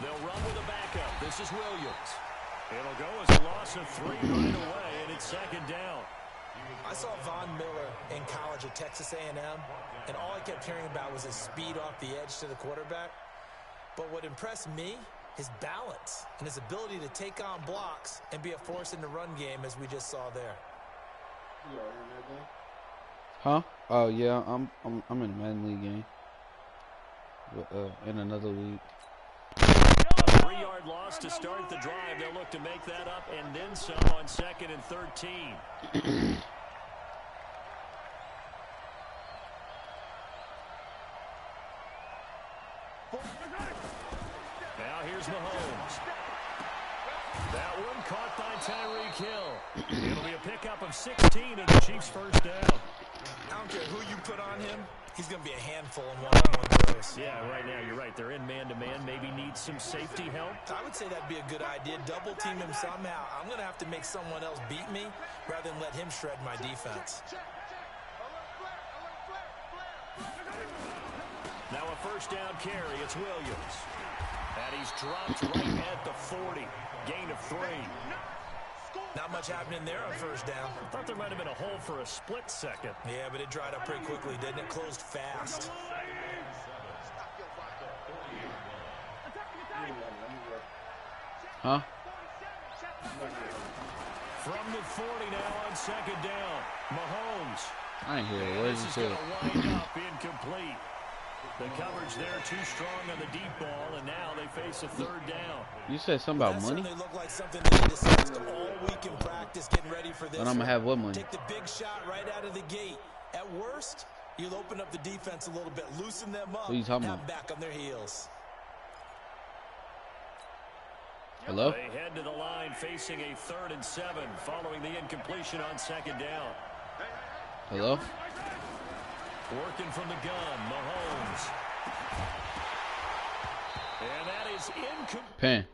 They'll run with a backup. This is Williams. It'll go as a loss of 3 right away, and it's second down. I saw Von Miller in college at Texas A&M, and all I kept hearing about was his speed off the edge to the quarterback. But what impressed me, his balance and his ability to take on blocks and be a force in the run game, as we just saw there. Huh? Oh yeah, I'm in a Madden League game. In another league. A 3-yard loss to start the drive. They'll look to make that up and then some on 2nd and 13. Now here's Mahomes. That one caught by Tyreek Hill. It'll be a pickup of 16 and the Chiefs' first down. I don't care who you put on him. He's going to be a handful in one-on-one throws. Yeah, right now you're right. They're in man-to-man. Maybe need some safety help. I would say that'd be a good idea. Double team him somehow. I'm going to have to make someone else beat me rather than let him shred my defense. Now a first down carry. It's Williams. And he's dropped right at the 40. Gain of 3. Not much happening there on first down. I thought there might have been a hole for a split second. Yeah, but it dried up pretty quickly, didn't it? Closed fast. Huh? From the 40 now on second down. Mahomes. I ain't hear it. What did you say? This is going to wind up incomplete. The coverage there too strong on the deep ball, and now they face a third down. You said something about money? That looked like something they discussed all week in practice, getting ready for this. And I'm going to have what money? Take the big shot right out of the gate. At worst, you'll open up the defense a little bit, loosen them up, what are you talking and about? back on their heels. Hello? They head to the line facing a 3rd and 7 following the incompletion on second down. Hello? Working from the gun, Mahomes. And that is incomplete. Pan.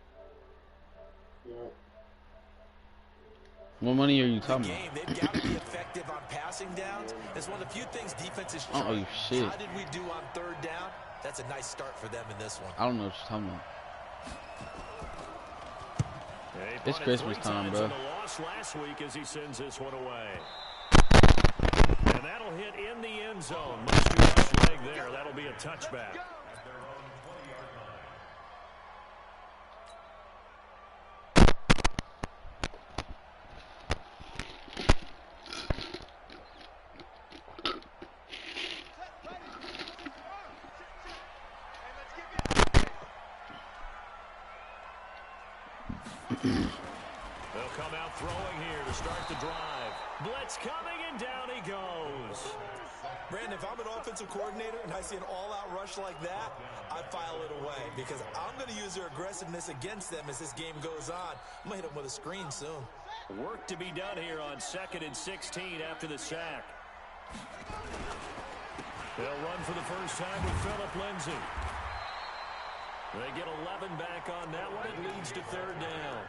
What money are you talking about? They've got to be effective on passing downs. It's one of the few things defenses try. Oh, shit. How did we do on third down? That's a nice start for them in this one. I don't know what you're talking about. They It's Christmas time, bro. The loss last week as he sends this one away. And that'll hit in the end zone. Much too much leg there. That'll be a touchback. They'll come out throwing here to start the drive. Blitz coming, and down he goes. Brandon, if I'm an offensive coordinator and I see an all-out rush like that, I file it away because I'm going to use their aggressiveness against them as this game goes on. I'm going to hit them with a screen soon. Work to be done here on 2nd and 16 after the sack. They'll run for the first time with Phillip Lindsay. They get 11 back on that one. It leads to 3rd down.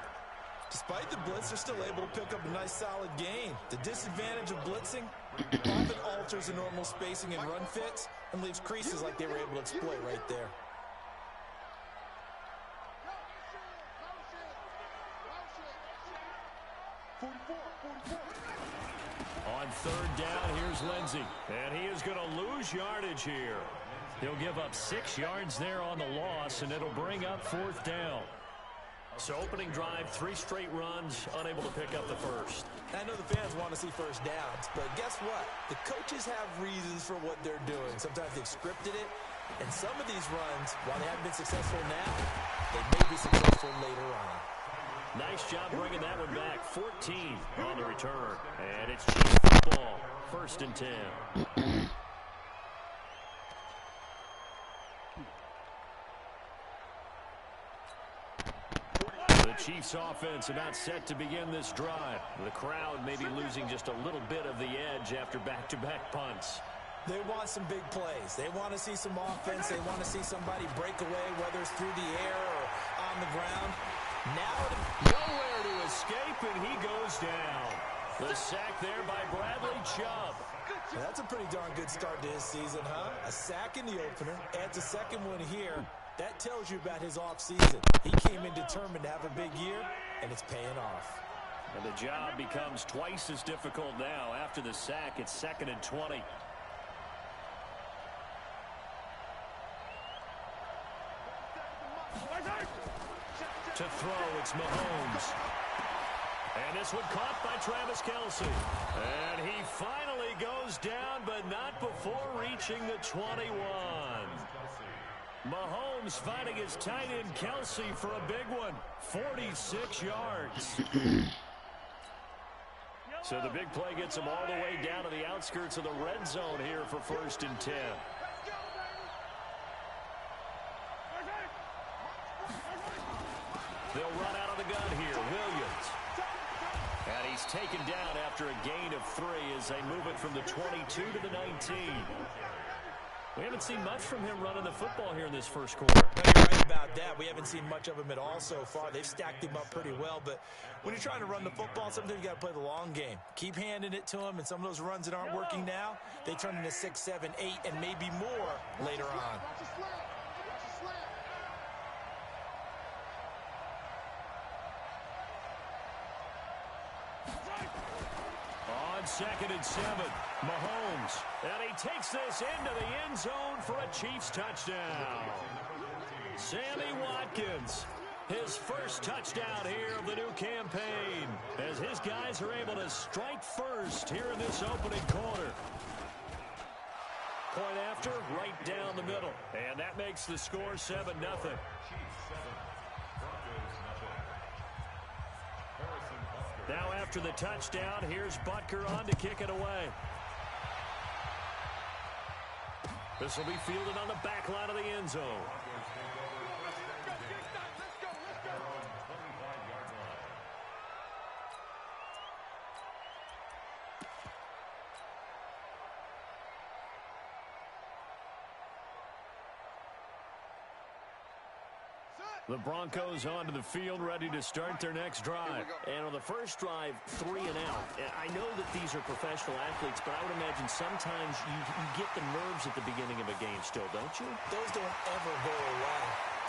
Despite the blitz, they're still able to pick up a nice solid gain. The disadvantage of blitzing often alters the normal spacing and run fits and leaves creases like they were able to exploit right there. On 3rd down, here's Lindsay. And he is going to lose yardage here. He'll give up 6 yards there on the loss, and it'll bring up 4th down. So opening drive, 3 straight runs, unable to pick up the first. I know the fans want to see first downs, but guess what? The coaches have reasons for what they're doing. Sometimes they've scripted it, and some of these runs, while they haven't been successful now, they may be successful later on. Nice job bringing that one back. 14 on the return. And it's Chiefs football. 1st and 10. The Chiefs offense about set to begin this drive. The crowd may be losing just a little bit of the edge after back-to-back punts. They want some big plays. They want to see some offense. They want to see somebody break away, whether it's through the air or on the ground. Now, nowhere to escape, and he goes down. The sack there by Bradley Chubb. That's a pretty darn good start to his season, huh? A sack in the opener, adds a second one here. That tells you about his offseason. He came in determined to have a big year, and it's paying off. And the job becomes twice as difficult now. After the sack, it's 2nd and 20. To throw, it's Mahomes. And this one caught by Travis Kelce. And he finally goes down, but not before reaching the 21. Mahomes finding his tight end Kelce for a big one. 46 yards. So the big play gets him all the way down to the outskirts of the red zone here for 1st and 10. They'll run out of the gun here. Williams. And he's taken down after a gain of 3 as they move it from the 22 to the 19. We haven't seen much from him running the football here in this first quarter. You're right about that. We haven't seen much of him at all so far. They've stacked him up pretty well, but when you're trying to run the football, sometimes you got to play the long game. Keep handing it to him, and some of those runs that aren't working now, they turn into 6, 7, 8, and maybe more later on. On 2nd and 7, Mahomes. And he takes this into the end zone for a Chiefs touchdown. Sammy Watkins, his first touchdown here of the new campaign, as his guys are able to strike first here in this opening quarter. Point after, right down the middle. And that makes the score 7-0. Now after the touchdown, here's Butker on to kick it away. This will be fielded on the back line of the end zone. The Broncos onto the field, ready to start their next drive. And on the first drive, 3 and out. I know that these are professional athletes, but I would imagine sometimes you get the nerves at the beginning of a game still, don't you? Those don't ever go away.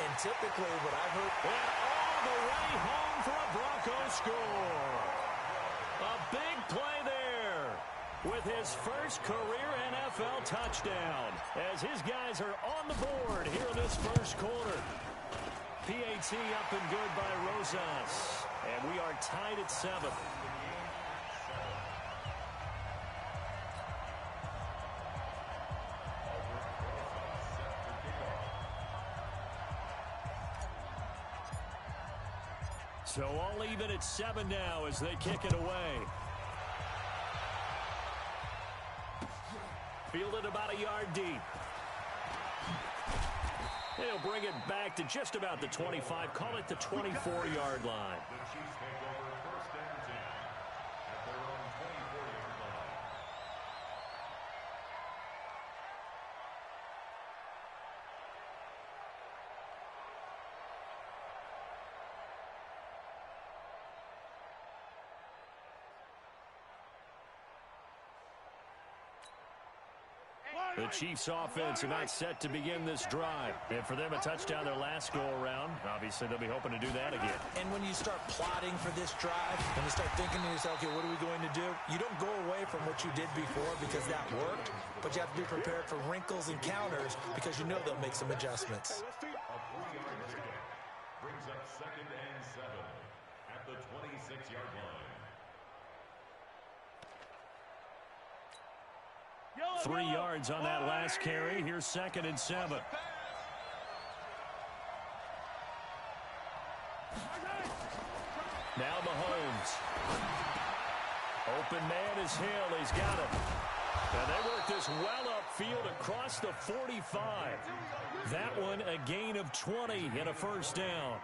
And typically what I've heard... And all the way home for a Broncos score. A big play there with his first career NFL touchdown as his guys are on the board here in this first quarter. PAT up and good by Rosas. And we are tied at 7. So all even at 7 now as they kick it away. Fielded about a yard deep. They'll bring it back to just about the 25. Call it the 24-yard line. The Chiefs offense are not set to begin this drive. And for them, a touchdown their last go-around. Obviously, they'll be hoping to do that again. And when you start plotting for this drive, and you start thinking to yourself, okay, what are we going to do? You don't go away from what you did before because that worked, but you have to be prepared for wrinkles and counters because you know they'll make some adjustments. Brings up 2nd and 7 at the 26-yard line. 3 yards on that last carry. Here's 2nd and 7. Now Mahomes. Open man is Hill. He's got it. And they work this well upfield across the 45. That one a gain of 20 and a first down.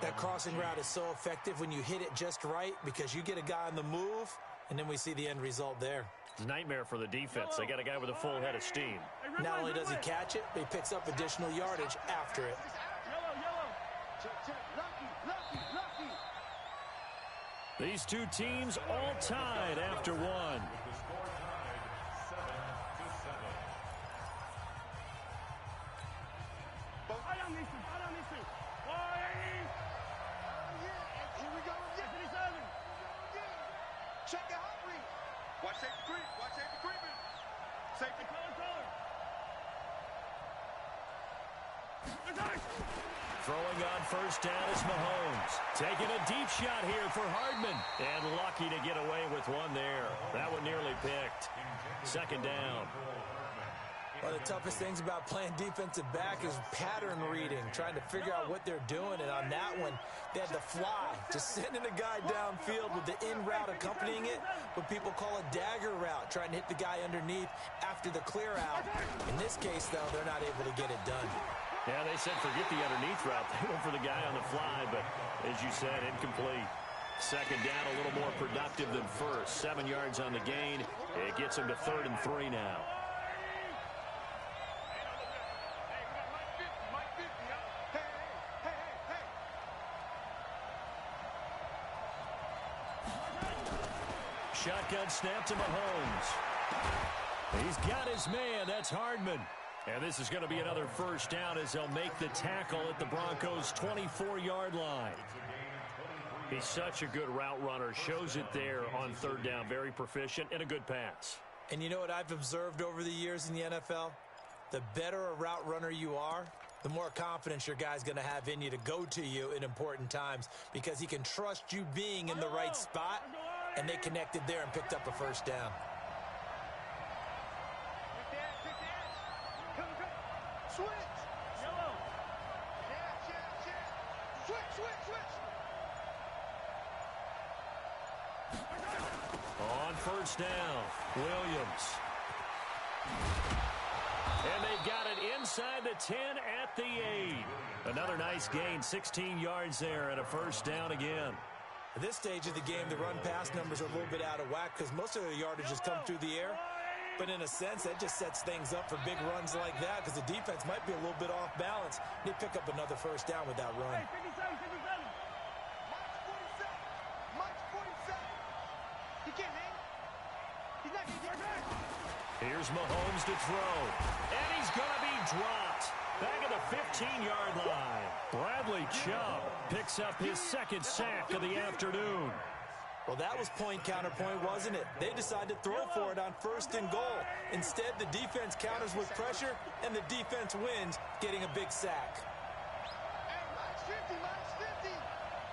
That crossing route is so effective when you hit it just right because you get a guy on the move, and then we see the end result there. It's a nightmare for the defense. They got a guy with a full head of steam. Not only does he catch it, but he picks up additional yardage after it. These two teams all tied after one. Check your heart rate. Watch safety creep. Watch safety creeping. Safety. Throwing on first down is Mahomes. Taking a deep shot here for Hardman. And lucky to get away with one there. That one nearly picked. Second down. One of the toughest things about playing defensive back is pattern reading, trying to figure out what they're doing. And on that one, they had to fly, just sending a guy downfield with the in route accompanying it, what people call a dagger route, trying to hit the guy underneath after the clear out. In this case, though, they're not able to get it done. Yeah, they said forget the underneath route. They went for the guy on the fly, but as you said, incomplete. Second down, a little more productive than first. 7 yards on the gain. It gets him to 3rd and 3 now. Shotgun snap to Mahomes. He's got his man. That's Hardman. And this is going to be another first down as they'll make the tackle at the Broncos' 24-yard line. He's such a good route runner. Shows it there on 3rd down. Very proficient and a good pass. And you know what I've observed over the years in the NFL? The better a route runner you are, the more confidence your guy's going to have in you to go to you in important times because he can trust you being in the right spot, and they connected there and picked up a first down. On first down, Williams. And they've got it inside the 10 at the 8. Another nice gain, 16 yards there and a first down again. At this stage of the game, the run-pass numbers are a little bit out of whack because most of the yardage has come through the air. But in a sense, that just sets things up for big runs like that because the defense might be a little bit off balance. They pick up another first down with that run. Here's Mahomes to throw. And he's going to be dropped. Back at the 15-yard line. Bradley Chubb picks up his 2nd sack of the afternoon. Well, that was point counterpoint, wasn't it? They decided to throw for it on 1st and goal. Instead, the defense counters with pressure, and the defense wins, getting a big sack. Hey, Mike's 50, Mike's 50.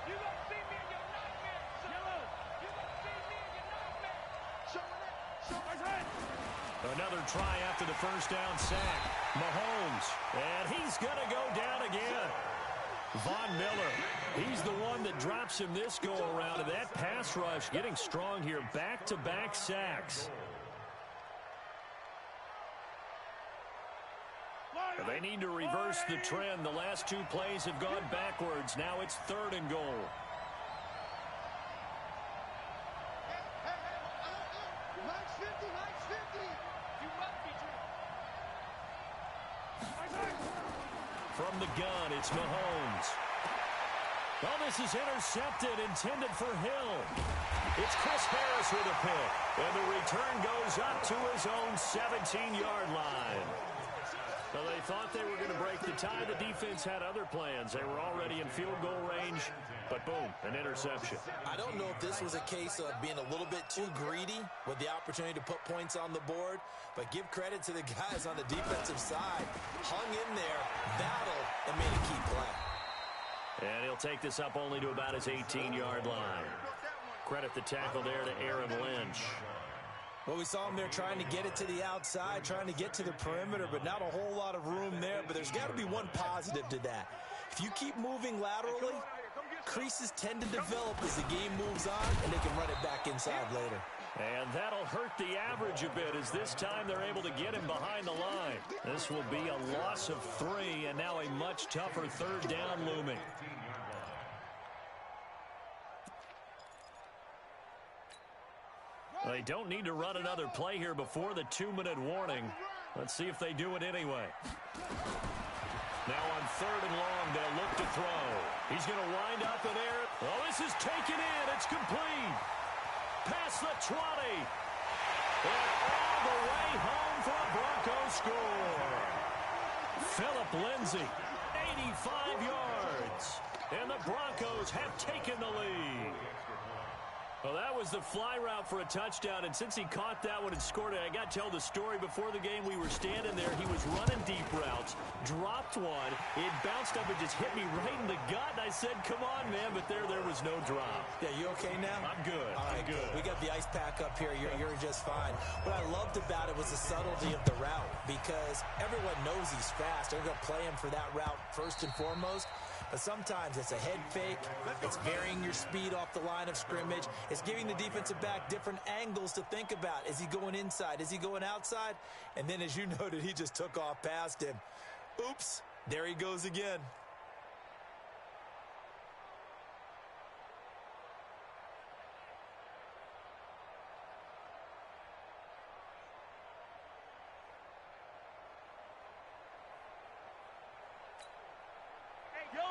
You gonna see me in your nightmare, son. You gonna see me in your nightmare. Showing it. Another try after the first down sack. Mahomes, and he's going to go down again. Von Miller, he's the one that drops him this go-around, and that pass rush getting strong here. Back-to-back sacks. They need to reverse the trend. The last 2 plays have gone backwards. Now it's 3rd and goal. Mike's 50, Mike's 50. You must be true. From the gun, it's Mahomes. Oh, this is intercepted, intended for Hill. It's Chris Harris with a pick. And the return goes up to his own 17-yard line. So they thought they were going to break the tie. The defense had other plans. They were already in field goal range, but boom, an interception. I don't know if this was a case of being a little bit too greedy with the opportunity to put points on the board, but give credit to the guys on the defensive side. Hung in there, battled, and made a key play. And he'll take this up only to about his 18-yard line. Credit the tackle there to Aaron Lynch. Well, we saw him there trying to get it to the outside, trying to get to the perimeter, but not a whole lot of room there. But there's got to be one positive to that. If you keep moving laterally, creases tend to develop as the game moves on, and they can run it back inside later. And that'll hurt the average a bit as this time they're able to get him behind the line. This will be a loss of 3, and now a much tougher 3rd down looming. They don't need to run another play here before the 2-minute warning. Let's see if they do it anyway. Now on 3rd and long, they'll look to throw. He's going to wind up in air. Oh, this is taken in. It's complete. Past the 20. And all the way home for a Broncos score. Phillip Lindsay 85 yards. And the Broncos have taken the lead. Well, that was the fly route for a touchdown, and since he caught that one and scored it, I got to tell the story. Before the game, we were standing there. He was running deep routes, dropped one. It bounced up and just hit me right in the gut, and I said, come on, man, but there was no drop. Yeah, you okay now? I'm good. All right, I'm good. We got the ice pack up here. You're just fine. What I loved about it was the subtlety of the route, because everyone knows he's fast. They're going to play him for that route first and foremost. But sometimes it's a head fake. It's varying your speed off the line of scrimmage. It's giving the defensive back different angles to think about. Is he going inside? Is he going outside? And then, as you noted, he just took off past him. Oops, there he goes again.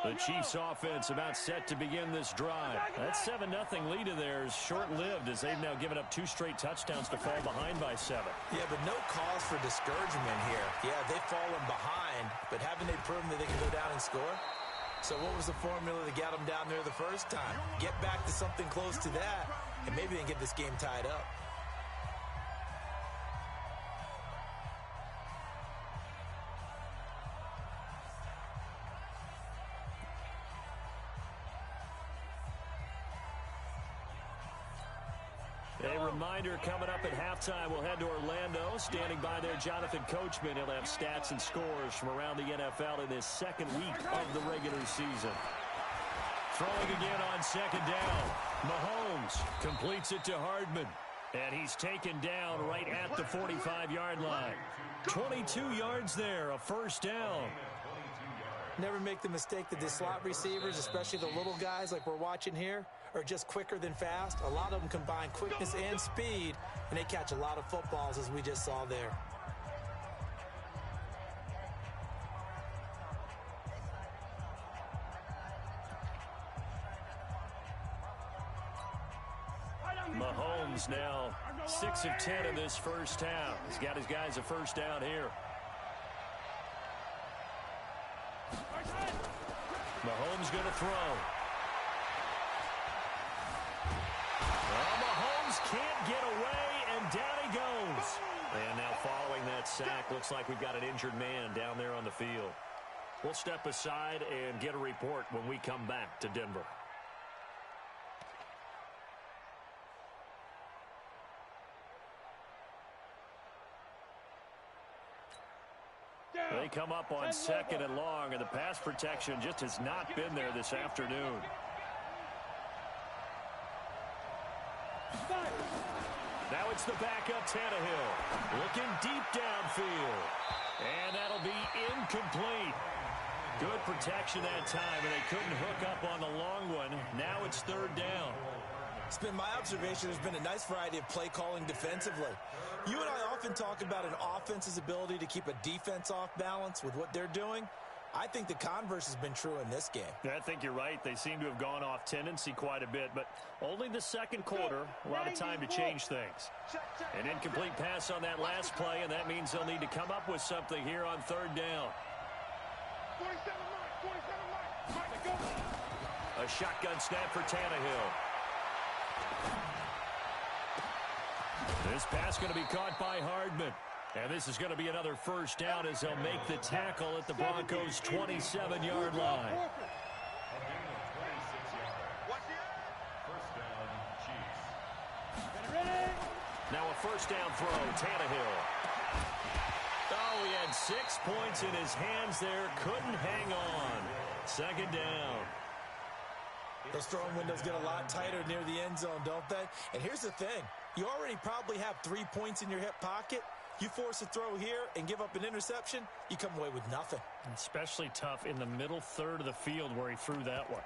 The Chiefs offense about set to begin this drive. That 7-0 lead of theirs short-lived as they've now given up 2 straight touchdowns to fall behind by 7. Yeah, but no cause for discouragement here. Yeah, they've fallen behind, but haven't they proven that they can go down and score? So what was the formula that got them down there the first time? Get back to something close to that, and maybe they can get this game tied up. A reminder coming up at halftime, we'll head to Orlando. Standing by there, Jonathan Coachman. He'll have stats and scores from around the NFL in this second week of the regular season. Throwing again on second down. Mahomes completes it to Hardman. And he's taken down right at the 45-yard line. 22 yards there, a first down. Never make the mistake that the slot receivers, especially the little guys like we're watching here, are just quicker than fast. A lot of them combine quickness and speed, and they catch a lot of footballs, as we just saw there. Mahomes now 6 of 10 in this first half. He's got his guys a first down here. Mahomes going to throw. Well, Mahomes can't get away, and down he goes. And now following that sack, looks like we've got an injured man down there on the field. We'll step aside and get a report when we come back to Denver. They come up on second and long, and the pass protection just has not been there this afternoon. Now it's the backup Tannehill. Looking deep downfield. And that'll be incomplete. Good protection that time, and they couldn't hook up on the long one. Now it's third down. It's been my observation there's been a nice variety of play calling defensively. You and I often talk about an offense's ability to keep a defense off balance with what they're doing. I think the converse has been true in this game. I think you're right. They seem to have gone off tendency quite a bit, but only the second quarter, a lot of time to change things. An incomplete pass on that last play, and that means they'll need to come up with something here on third down. 47 Mike. A shotgun snap for Tannehill. This pass going to be caught by Hardman. And this is going to be another first down as they'll make the tackle at the Broncos' 27-yard line. Now a first down throw, Tannehill. Oh, he had 6 points in his hands there. Couldn't hang on. Second down. Those throwing windows get a lot tighter near the end zone, don't they? And here's the thing. You already probably have 3 points in your hip pocket. You force a throw here and give up an interception, you come away with nothing. Especially tough in the middle third of the field where he threw that one.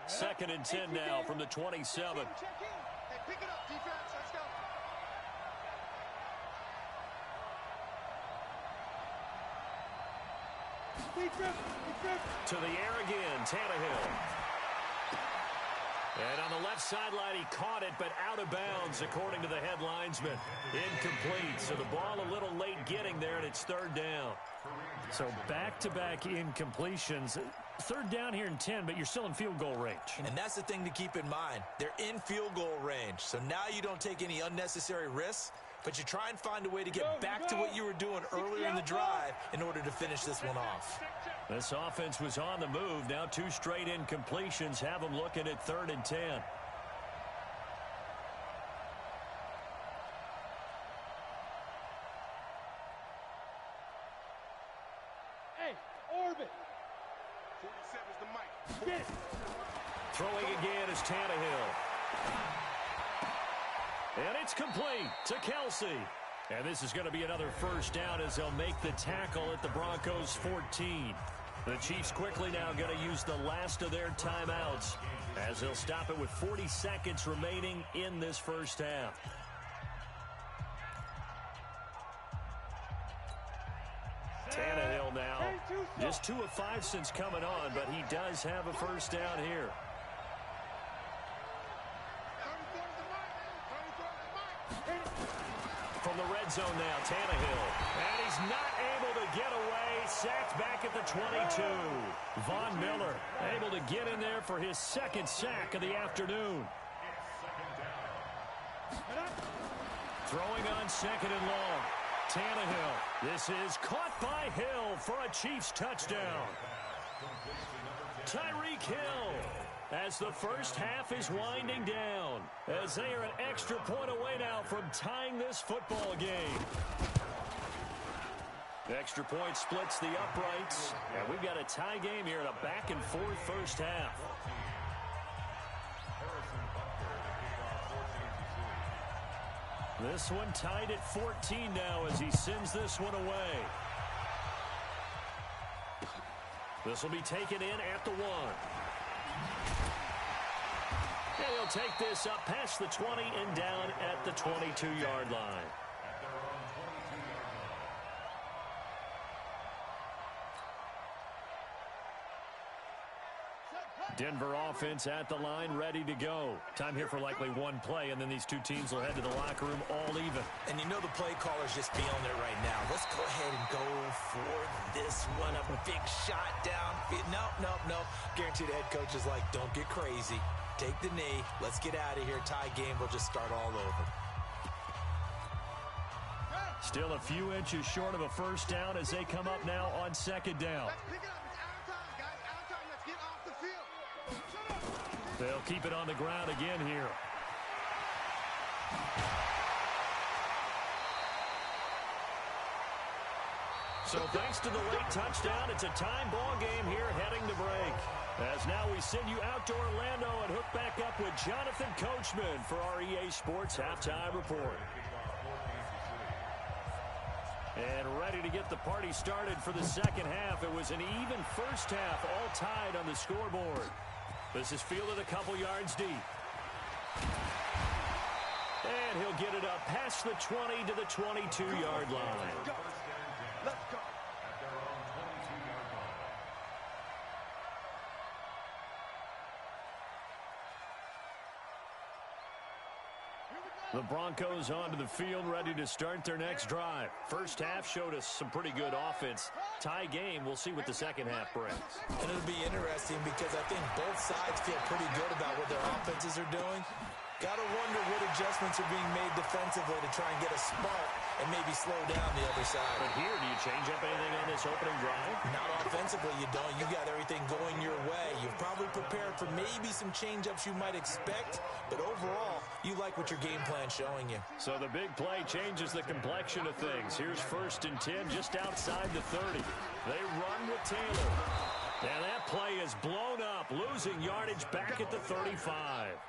Second and 10 now from the 27. Check in. Hey, pick it up, defense. Let's go. To the air again, Tannehill. And on the left sideline, he caught it, but out of bounds, according to the head linesman. Incomplete, so the ball a little late getting there, and it's third down. So back-to-back incompletions. Third down here in 10, but you're still in field goal range. And that's the thing to keep in mind. They're in field goal range, so now you don't take any unnecessary risks, but you try and find a way to get back to what you were doing earlier in the drive in order to finish this one off. This offense was on the move. Now 2 straight incompletions have them looking at 3rd and 10. Hey, orbit. 47's the mic. Get it. Throwing again is Tannehill. And it's complete to Kelsey. And this is going to be another first down as they'll make the tackle at the Broncos' 14. The Chiefs quickly now going to use the last of their timeouts as they'll stop it with 40 seconds remaining in this first half. Tannehill now just 2 of 5 since coming on, but he does have a first down here. From the red zone now, Tannehill. And he's not able to get away. Sacked back at the 22. Von Miller able to get in there for his 2nd sack of the afternoon. Throwing on 2nd and long. Tannehill. This is caught by Hill for a Chiefs touchdown. Tyreek Hill. As the first half is winding down, as they are an extra point away now from tying this football game. The extra point splits the uprights, and we've got a tie game here in a back-and-forth first half. This one tied at 14 now as he sends this one away. This will be taken in at the 1. And he'll take this up past the 20 and down at the 22-yard line. Denver offense at the line, ready to go. Time here for likely one play, and then these 2 teams will head to the locker room all even. And you know the play caller's just feeling it right now. Let's go ahead and go for this one. A big shot down. No. Guaranteed the head coach is like, don't get crazy. Take the knee. Let's get out of here. Tie game will just start all over. Still a few inches short of a first down as they come up now on 2nd down. Let's pick it up. It's out of time, guys. Out of time. Let's get off the field. Shut up. They'll keep it on the ground again here. So thanks to the late touchdown, it's a time ball game here heading to break. As now we send you out to Orlando and hook back up with Jonathan Coachman for our EA Sports Halftime Report. And ready to get the party started for the second half. It was an even first half, all tied on the scoreboard. This is fielded a couple yards deep. And he'll get it up past the 20 to the 22-yard line. Let's go. The Broncos onto the field, ready to start their next drive. First half showed us some pretty good offense. Tie game, we'll see what the second half brings. And it'll be interesting because I think both sides feel pretty good about what their offenses are doing. Got to wonder what adjustments are being made defensively to try and get a spark and maybe slow down the other side. But here, do you change up anything on this opening drive? Not offensively, you don't. You got everything going your way. You've probably prepared for maybe some change-ups you might expect, but overall, you like what your game plan's showing you. So the big play changes the complexion of things. Here's 1st and 10 just outside the 30. They run with Taylor. And that play is blown up, losing yardage back at the 35.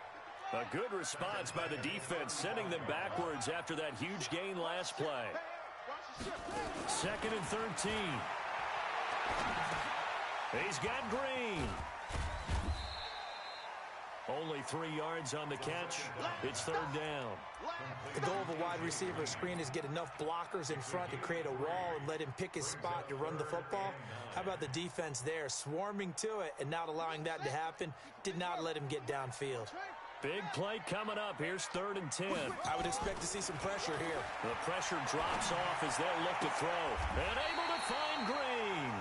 A good response by the defense, sending them backwards after that huge gain last play. 2nd and 13. He's got Green. Only 3 yards on the catch. It's third down. The goal of a wide receiver screen is get enough blockers in front to create a wall and let him pick his spot to run the football. How about the defense there, swarming to it and not allowing that to happen? Did not let him get downfield. Big play coming up. Here's 3rd and 10. I would expect to see some pressure here. The pressure drops off as they'll look to throw. And able to find Green.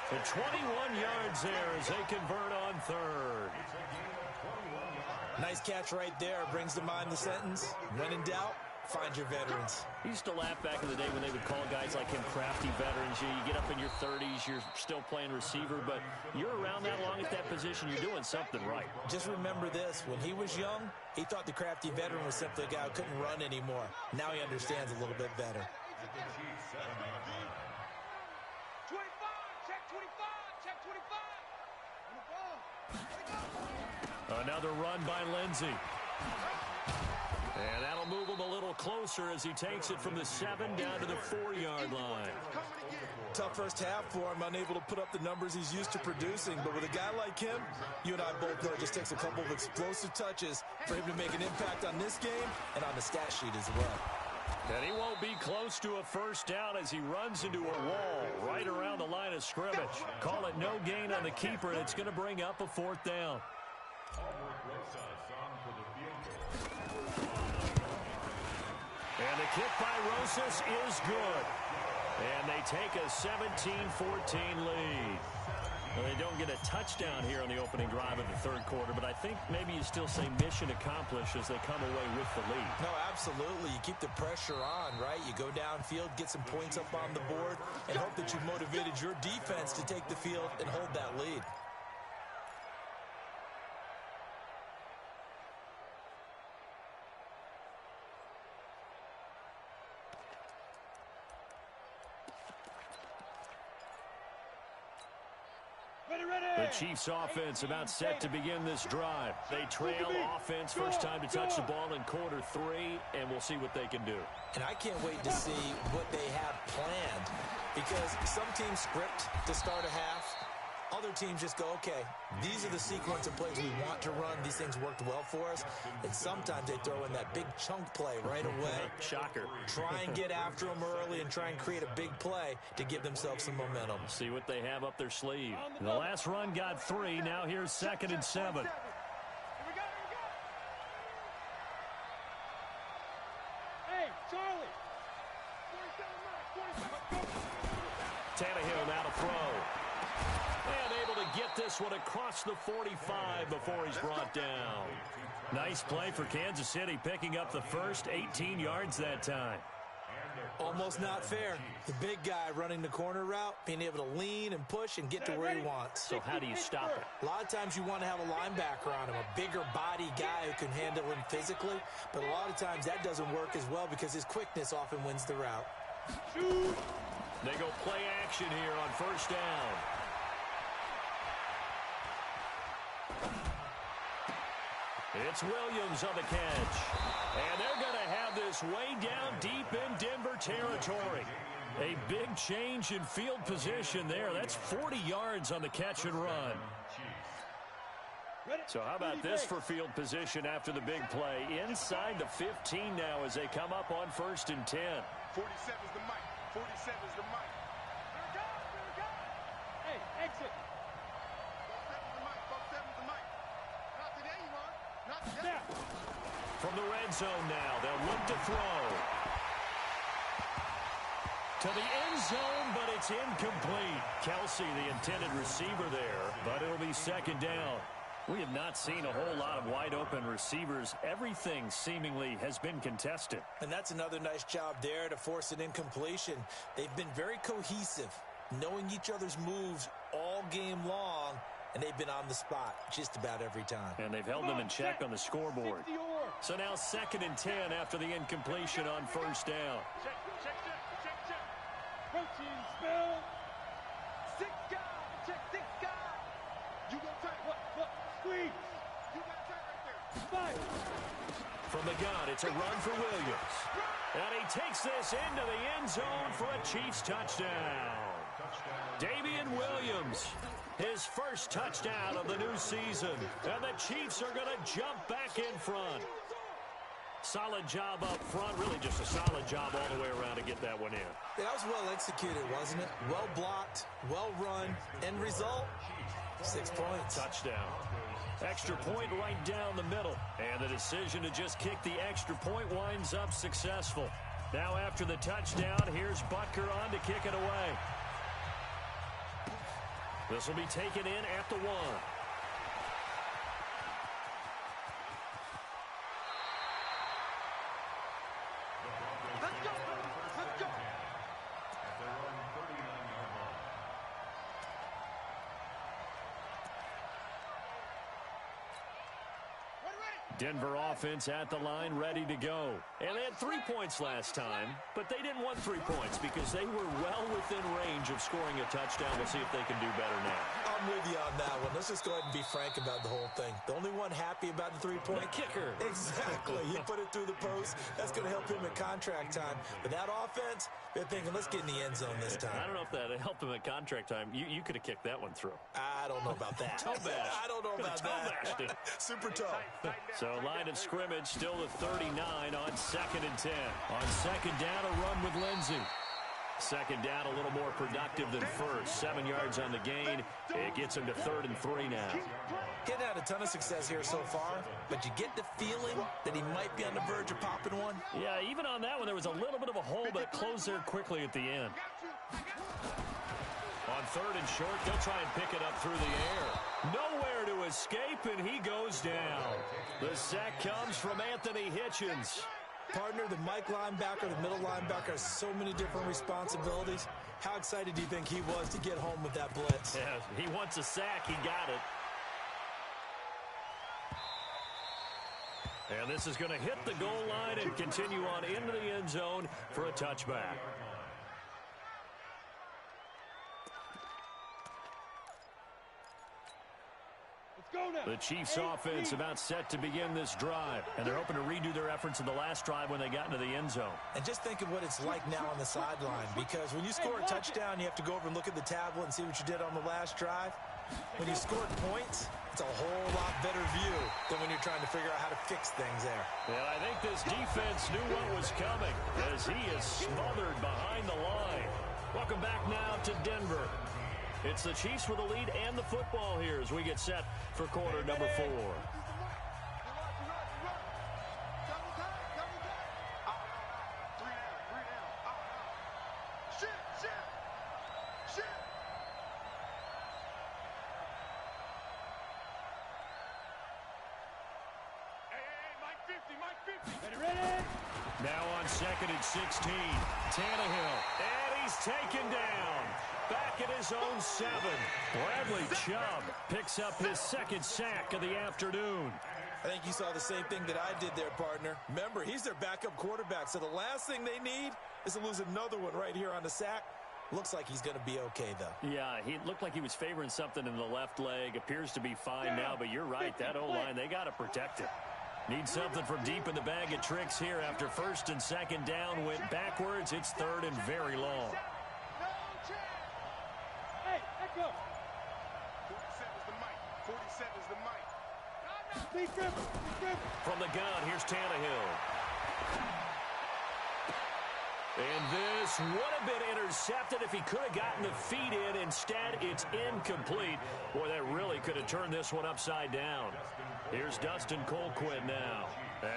The 21 yards there as they convert on 3rd. Nice catch right there. Brings to mind the sentence, when in doubt, find your veterans. He used to laugh back in the day when they would call guys like him crafty veterans. You get up in your 30s, you're still playing receiver, but you're around that long at that position, you're doing something right. Just remember this. When he was young, he thought the crafty veteran was simply a guy who couldn't run anymore. Now he understands a little bit better. 25, check 25, check 25. Another run by Lindsey. And that'll move him a little closer as he takes it from the 7 down to the 4-yard line. Tough first half for him, unable to put up the numbers he's used to producing. But with a guy like him, you and I both know it just takes a couple of explosive touches for him to make an impact on this game and on the stat sheet as well. And he won't be close to a first down as he runs into a wall right around the line of scrimmage. Call it no gain on the keeper, and it's going to bring up a 4th down. And the kick by Rosas is good. And they take a 17-14 lead. Well, they don't get a touchdown here on the opening drive of the 3rd quarter, but I think maybe you still say mission accomplished as they come away with the lead. No, absolutely. You keep the pressure on, right? You go downfield, get some points up on the board, and hope that you motivated your defense to take the field and hold that lead. The Chiefs offense about set to begin this drive. They trail offense, first time to touch the ball in quarter 3, and we'll see what they can do. And I can't wait to see what they have planned, because some teams script to start a half. Other teams just go, okay, these are the sequence of plays we want to run. These things worked well for us. And sometimes they throw in that big chunk play right away. Shocker. Try and get after them early and try and create a big play to give themselves some momentum. See what they have up their sleeve. The last run got 3. Now here's 2nd and 7. Here we go. Hey, Charlie. 47 left, 47. Tannehill now to throw. And able to get this one across the 45 before he's brought down. Nice play for Kansas City, picking up the first 18 yards that time. Almost not fair. The big guy running the corner route, being able to lean and push and get to where he wants. So how do you stop it? A lot of times you want to have a linebacker on him, a bigger body guy who can handle him physically. But a lot of times that doesn't work as well because his quickness often wins the route. They go play action here on first down. It's Williams on the catch. And they're going to have this way down deep in Denver territory. A big change in field position there. That's 40 yards on the catch and run. So how about this for field position after the big play? Inside the 15 now as they come up on 1st and 10. 47's the mic. 47's the mic. Here we go. Hey, exit. 47's the mic. 47's the mic. Not today, you are. Not today. From the red zone now, they'll look to throw. To the end zone, but it's incomplete. Kelsey, the intended receiver there, but it'll be 2nd down. We have not seen a whole lot of wide-open receivers. Everything seemingly has been contested. And that's another nice job there to force an incompletion. They've been very cohesive, knowing each other's moves all game long, and they've been on the spot just about every time. And they've held them in check on the scoreboard. So now 2nd and 10 after the incompletion on first down. Check. Protein spill. 6 guys. Check 6 guys. You go tight. What? Squeeze. You got tight right there. Fire. From the gun, it's a run for Williams. And he takes this into the end zone for a Chiefs touchdown. Damian Williams. His first touchdown of the new season. And the Chiefs are going to jump back in front. Solid job up front. Really just a solid job all the way around to get that one in. Yeah, that was well executed, wasn't it? Well blocked, well run. End result, 6 points. Touchdown. Extra point right down the middle. And the decision to just kick the extra point winds up successful. Now after the touchdown, here's Butker on to kick it away. This will be taken in at the 1. Let's go. Let's go. Denver offense at the line, ready to go. And they had 3 points last time, but they didn't want 3 points because they were well within range of scoring a touchdown. We'll see if they can do better now. I'm with you on that one. Let's just go ahead and be frank about the whole thing. The only one happy about the 3-point kicker. Exactly. He put it through the post. That's going to help him at contract time. But that offense, they're thinking, let's get in the end zone this time. I don't know if that helped him at contract time. You could have kicked that one through. I don't know about that. I don't know about that. Super tough. So line of scrimmage still at 39 on 2nd and 10. On 2nd down, a run with Lindsey. 2nd down, a little more productive than first. 7 yards on the gain. It gets him to 3rd and 3 now. Getting had a ton of success here so far, but you get the feeling that he might be on the verge of popping one. Yeah, even on that one, there was a little bit of a hole, but it closed there quickly at the end. On 3rd and short, they'll try and pick it up through the air. Nowhere to escape, and he goes down. The sack comes from Anthony Hitchens. Partner, the Mike linebacker, the middle linebacker has so many different responsibilities. How excited do you think he was to get home with that blitz? Yeah, he wants a sack. He got it. And this is going to hit the goal line and continue on into the end zone for a touchback. The Chiefs offense about set to begin this drive, and they're hoping to redo their efforts in the last drive when they got into the end zone. And just think of what it's like now on the sideline, because when you score a touchdown, you have to go over and look at the tablet and see what you did on the last drive. When you scored points, it's a whole lot better view than when you're trying to figure out how to fix things there. And I think this defense knew what was coming as he is smothered behind the line. Welcome back now to Denver. It's the Chiefs with the lead and the football here as we get set for quarter number 4. Now on 2nd and 16, Tannehill, and he's taken down. Back at his own 7. Bradley Chubb picks up his 2nd sack of the afternoon. I think you saw the same thing that I did there, partner. Remember, he's their backup quarterback, so the last thing they need is to lose another one right here on the sack. Looks like he's going to be okay, though. Yeah, he looked like he was favoring something in the left leg. Appears to be fine now, but you're right. That O-line, they got to protect it. Need something from deep in the bag of tricks here after 1st and 2nd down went backwards. It's 3rd and very long. Hey, let go. 47's the mic. 47's the mic. Be dribble. From the gun, here's Tannehill. And this would have been intercepted if he could have gotten the feet in. Instead, it's incomplete. Boy, that really could have turned this one upside down. Here's Dustin Colquitt now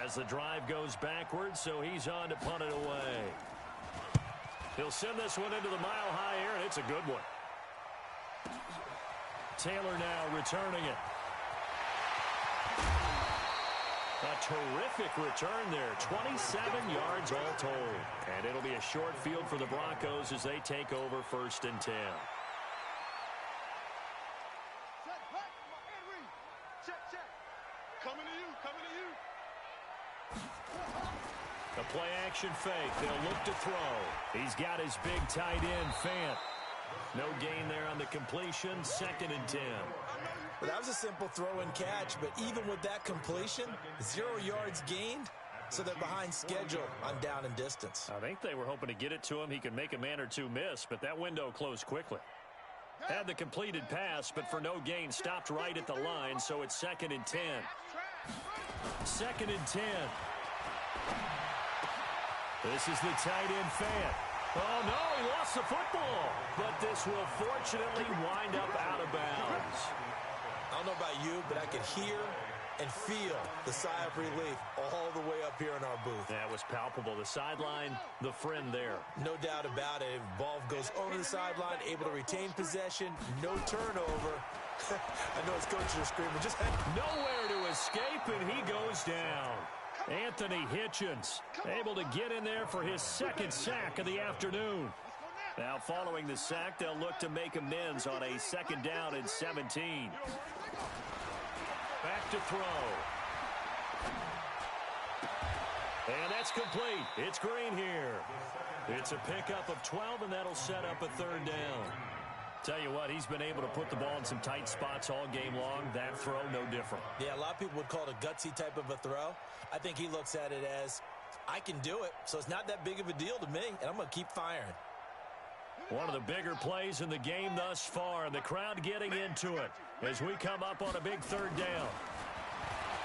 as the drive goes backwards, so he's on to punt it away. He'll send this one into the mile-high air, and it's a good one. Taylor now returning it. A terrific return there. 27 yards all told. And it'll be a short field for the Broncos as they take over 1st and 10. Coming to you. A play-action fake. They'll look to throw. He's got his big tight end, Fant. No gain there on the completion. 2nd and 10. Well, that was a simple throw and catch, but even with that completion, 0 yards gained, so they're behind schedule on down and distance. I think they were hoping to get it to him. He could make a man or two miss, but that window closed quickly. Had the completed pass, but for no gain, stopped right at the line, so it's 2nd and 10. 2nd and 10. This is the tight end Fant. Oh, no, he lost the football. But this will fortunately wind up out of bounds. I don't know about you, but I could hear and feel the sigh of relief all the way up here in our booth. That was palpable. The sideline, the friend there. No doubt about it. Ball goes over the sideline, able to retain possession, no turnover. I know his coaches are screaming. Just nowhere to escape, and he goes down. Anthony Hitchens able to get in there for his 2nd sack of the afternoon. Now following the sack, they'll look to make amends on a 2nd down and 17. Back to throw. And that's complete. It's Green here. It's a pickup of 12, and that'll set up a 3rd down. Tell you what, he's been able to put the ball in some tight spots all game long. That throw, no different. Yeah, a lot of people would call it a gutsy type of a throw. I think he looks at it as, I can do it, so it's not that big of a deal to me, and I'm going to keep firing. One of the bigger plays in the game thus far, and the crowd getting into it as we come up on a big 3rd down.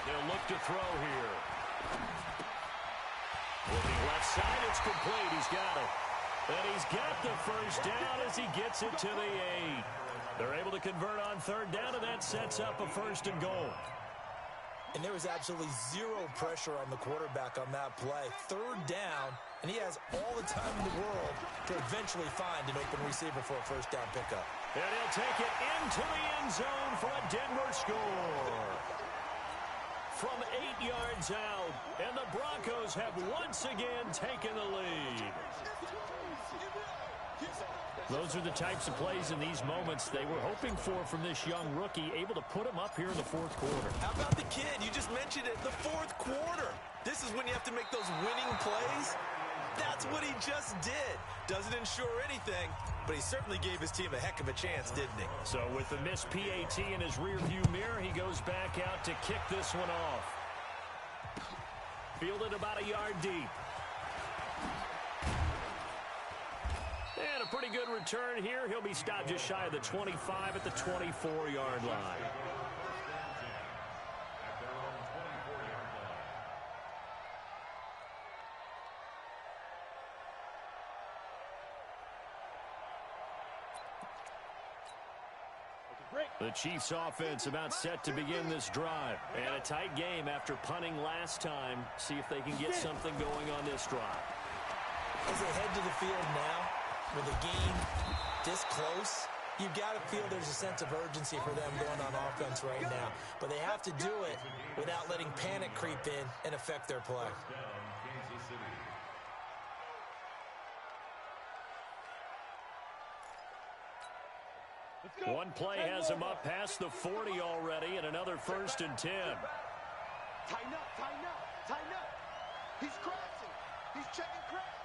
They'll look to throw here. Looking left side, it's complete. He's got it. And he's got the 1st down as he gets it to the 8. They're able to convert on 3rd down, and that sets up a 1st and goal. And there was absolutely zero pressure on the quarterback on that play. 3rd down, and he has all the time in the world to eventually find an open receiver for a 1st down pickup. And he'll take it into the end zone for a Denver score. From 8 yards out, and the Broncos have once again taken the lead. Those are the types of plays in these moments they were hoping for from this young rookie, able to put him up here in the 4th quarter. How about the kid? You just mentioned it, the 4th quarter. This is when you have to make those winning plays. That's what he just did. Doesn't ensure anything, but he certainly gave his team a heck of a chance, didn't he? So with the missed PAT in his rearview mirror, he goes back out to kick this one off. Fielded about a yard deep. And a pretty good return here. He'll be stopped just shy of the 25 at the 24-yard line. The Chiefs offense about set to begin this drive. And a tight game after punting last time. See if they can get something going on this drive. As they head to the field now, with the game this close, you've got to feel there's a sense of urgency for them going on offense right now. But they have to do it without letting panic creep in and affect their play. One play has him up past the 40 already, and another 1st and 10. Tighten up, tighten up, tighten up. He's crashing. He's checking crash.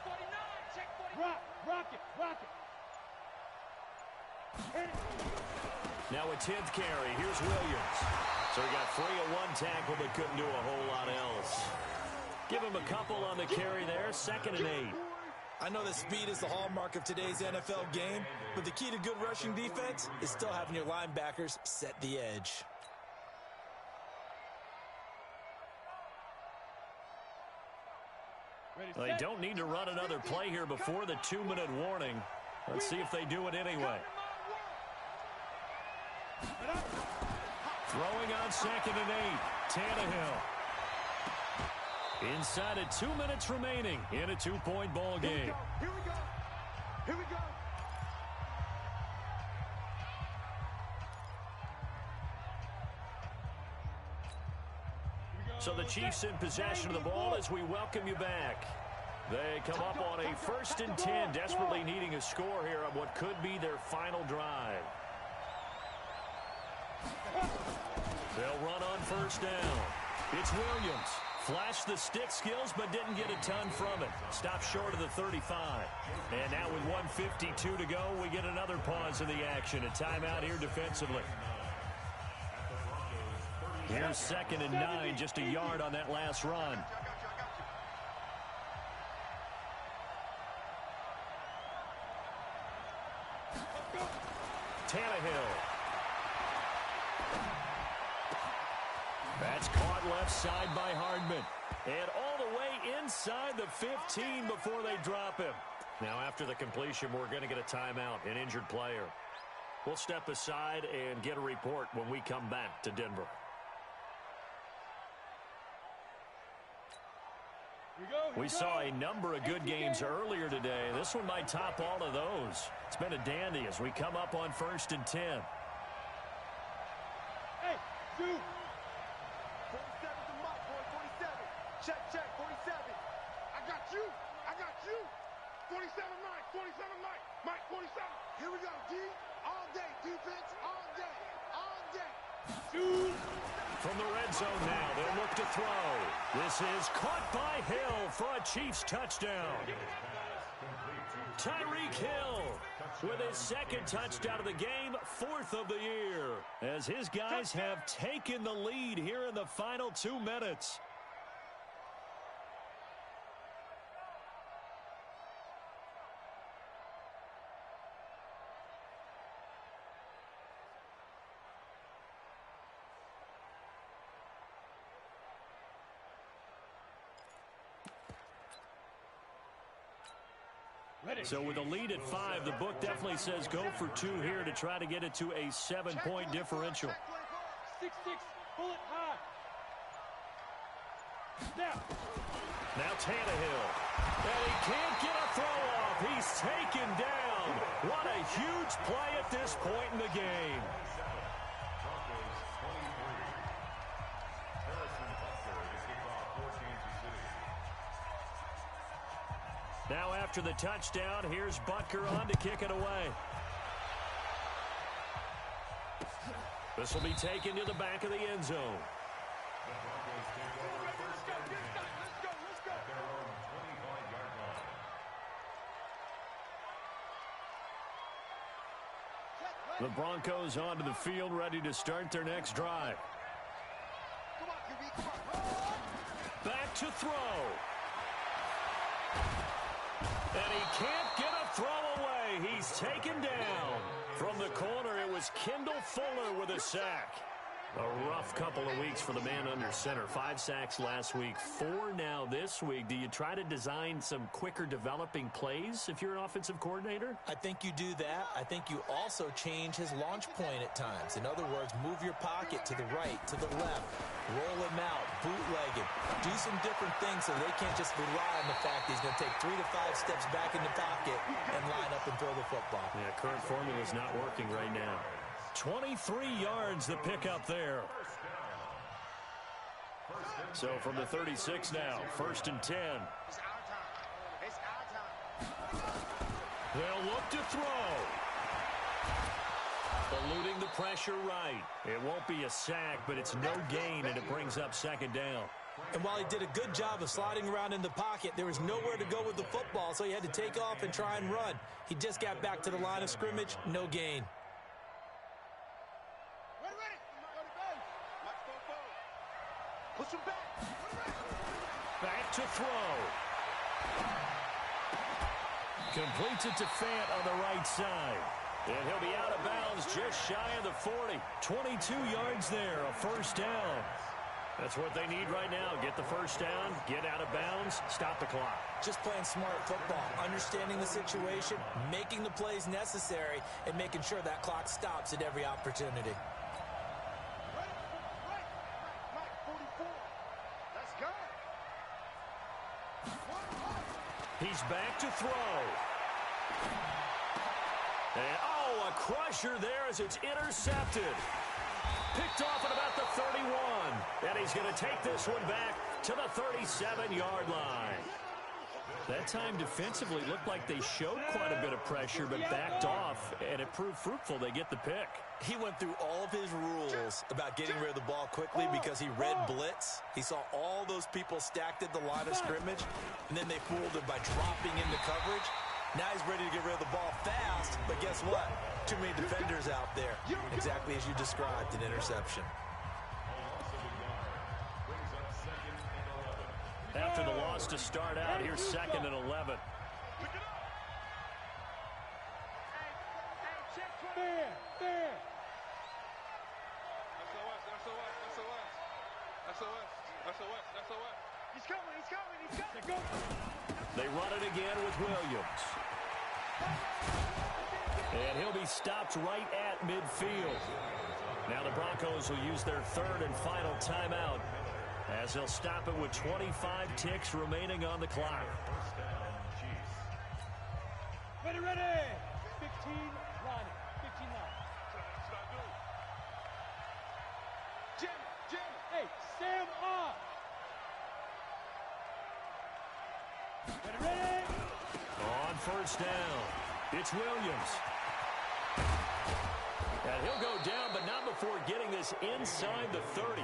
49, check 49. Rock it. Now a 10th carry. Here's Williams. So he got 3 of 1 tackle, but couldn't do a whole lot else. Give him a couple on the carry there. 2nd and 8. I know that speed is the hallmark of today's NFL game, but the key to good rushing defense is still having your linebackers set the edge. They don't need to run another play here before the 2-minute warning. Let's see if they do it anyway. Throwing on 2nd and 8. Tannehill. Inside of 2 minutes remaining in a 2-point ball game. Here we go. So the Chiefs in possession of the ball as we welcome you back. They come up on a 1st and 10, desperately needing a score here on what could be their final drive. They'll run on 1st down. It's Williams. Flashed the stick skills, but didn't get a ton from it. Stopped short of the 35. And now with 1:52 to go, we get another pause in the action. A timeout here defensively. Here's 2nd and 9, just a yard on that last run. Tannehill. That's caught left side by Hardman. And all the way inside the 15 before they drop him. Now after the completion, we're going to get a timeout, an injured player. We'll step aside and get a report when we come back to Denver. We saw a number of good games earlier today. This one might top all of those. It's been a dandy as we come up on 1st and 10. Hey, dude. 47's the mic, boy, 47. Check, 47. I got you. 47 Mike, 47 Mike. Mike, 47. Here we go, D. All day, defense, all day. Shoot. From the red zone now, they'll look to throw. This is caught by Hill for a Chiefs touchdown. Tyreek Hill with his second touchdown of the game, 4th of the year, as his guys have taken the lead here in the final 2 minutes. So with a lead at 5, the book definitely says go for 2 here to try to get it to a 7-point differential. 6-6, pull it high. Now Tannehill. And he can't get a throw off. He's taken down. What a huge play at this point in the game. Now after the touchdown, here's Butker on to kick it away. This will be taken to the back of the end zone. The Broncos onto the field, ready to start their next drive. Back to throw. And he can't get a throw away. He's taken down. From the corner, it was Kendall Fuller with a sack. A rough couple of weeks for the man under center. 5 sacks last week, 4 now this week. Do you try to design some quicker developing plays if you're an offensive coordinator? I think you do that. I think you also change his launch point at times. In other words, move your pocket to the right, to the left, roll him out, bootleg him. Do some different things so they can't just rely on the fact that he's going to take 3 to 5 steps back in the pocket and line up and throw the football. Yeah, current formula is not working right now. 23 yards the pickup there. So from the 36 now, 1st and 10. It's our time. They'll look to throw. Eluding the pressure right. It won't be a sack, but it's no gain, and it brings up 2nd down. And while he did a good job of sliding around in the pocket, there was nowhere to go with the football, so he had to take off and try and run. He just got back to the line of scrimmage, no gain. Push him back. Back to throw. Completes it to Fant on the right side. And he'll be out of bounds just shy of the 40. 22 yards there, a 1st down. That's what they need right now. Get the 1st down, get out of bounds, stop the clock. Just playing smart football, understanding the situation, making the plays necessary, and making sure that clock stops at every opportunity. He's back to throw. And, oh, a crusher there as it's intercepted. Picked off at about the 31. And he's going to take this one back to the 37-yard line. That time defensively looked like they showed quite a bit of pressure but backed off, and it proved fruitful. They get the pick. He went through all of his rules about getting rid of the ball quickly because he read blitz. He saw all those people stacked at the line of scrimmage, and then they fooled him by dropping into coverage. Now he's ready to get rid of the ball fast, but guess what? Too many defenders out there. Exactly as you described, an interception. After the loss to start out, here's 2nd and 11. Hey, check. fair, fair. SOS. He's coming. They run it again with Williams. And he'll be stopped right at midfield. Now the Broncos will use their third and final timeout as they'll stop it with 25 ticks remaining on the clock. Ready. 15 line. Jim. Hey, Sam off. Ready. On first down, it's Williams. And he'll go down, but not before getting this inside the 30.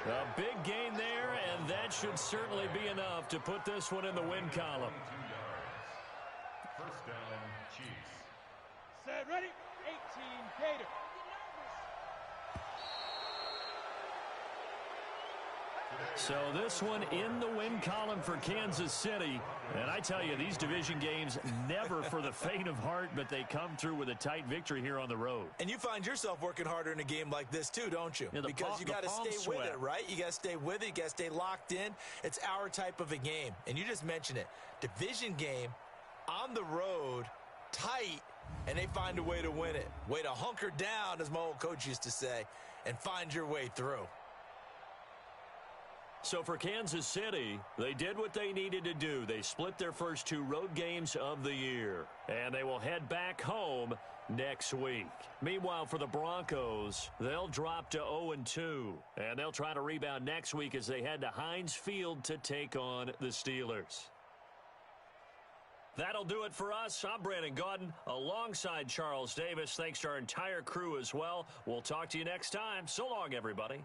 A big gain there, and that should certainly be enough to put this one in the win column. First down, Chiefs. Set, ready. 18, Gator. So this one in the win column for Kansas City. And I tell you, these division games never for the faint of heart, but they come through with a tight victory here on the road. And you find yourself working harder in a game like this too, don't you? Yeah, because you got to stay with it, right? You got to stay with it. You got to stay locked in. It's our type of a game. And you just mentioned it. Division game, on the road, tight, and they find a way to win it. Way to hunker down, as my old coach used to say, and find your way through. So for Kansas City, they did what they needed to do. They split their first two road games of the year, and they will head back home next week. Meanwhile, for the Broncos, they'll drop to 0-2, and they'll try to rebound next week as they head to Heinz Field to take on the Steelers. That'll do it for us. I'm Brandon Gaudin alongside Charles Davis. Thanks to our entire crew as well. We'll talk to you next time. So long, everybody.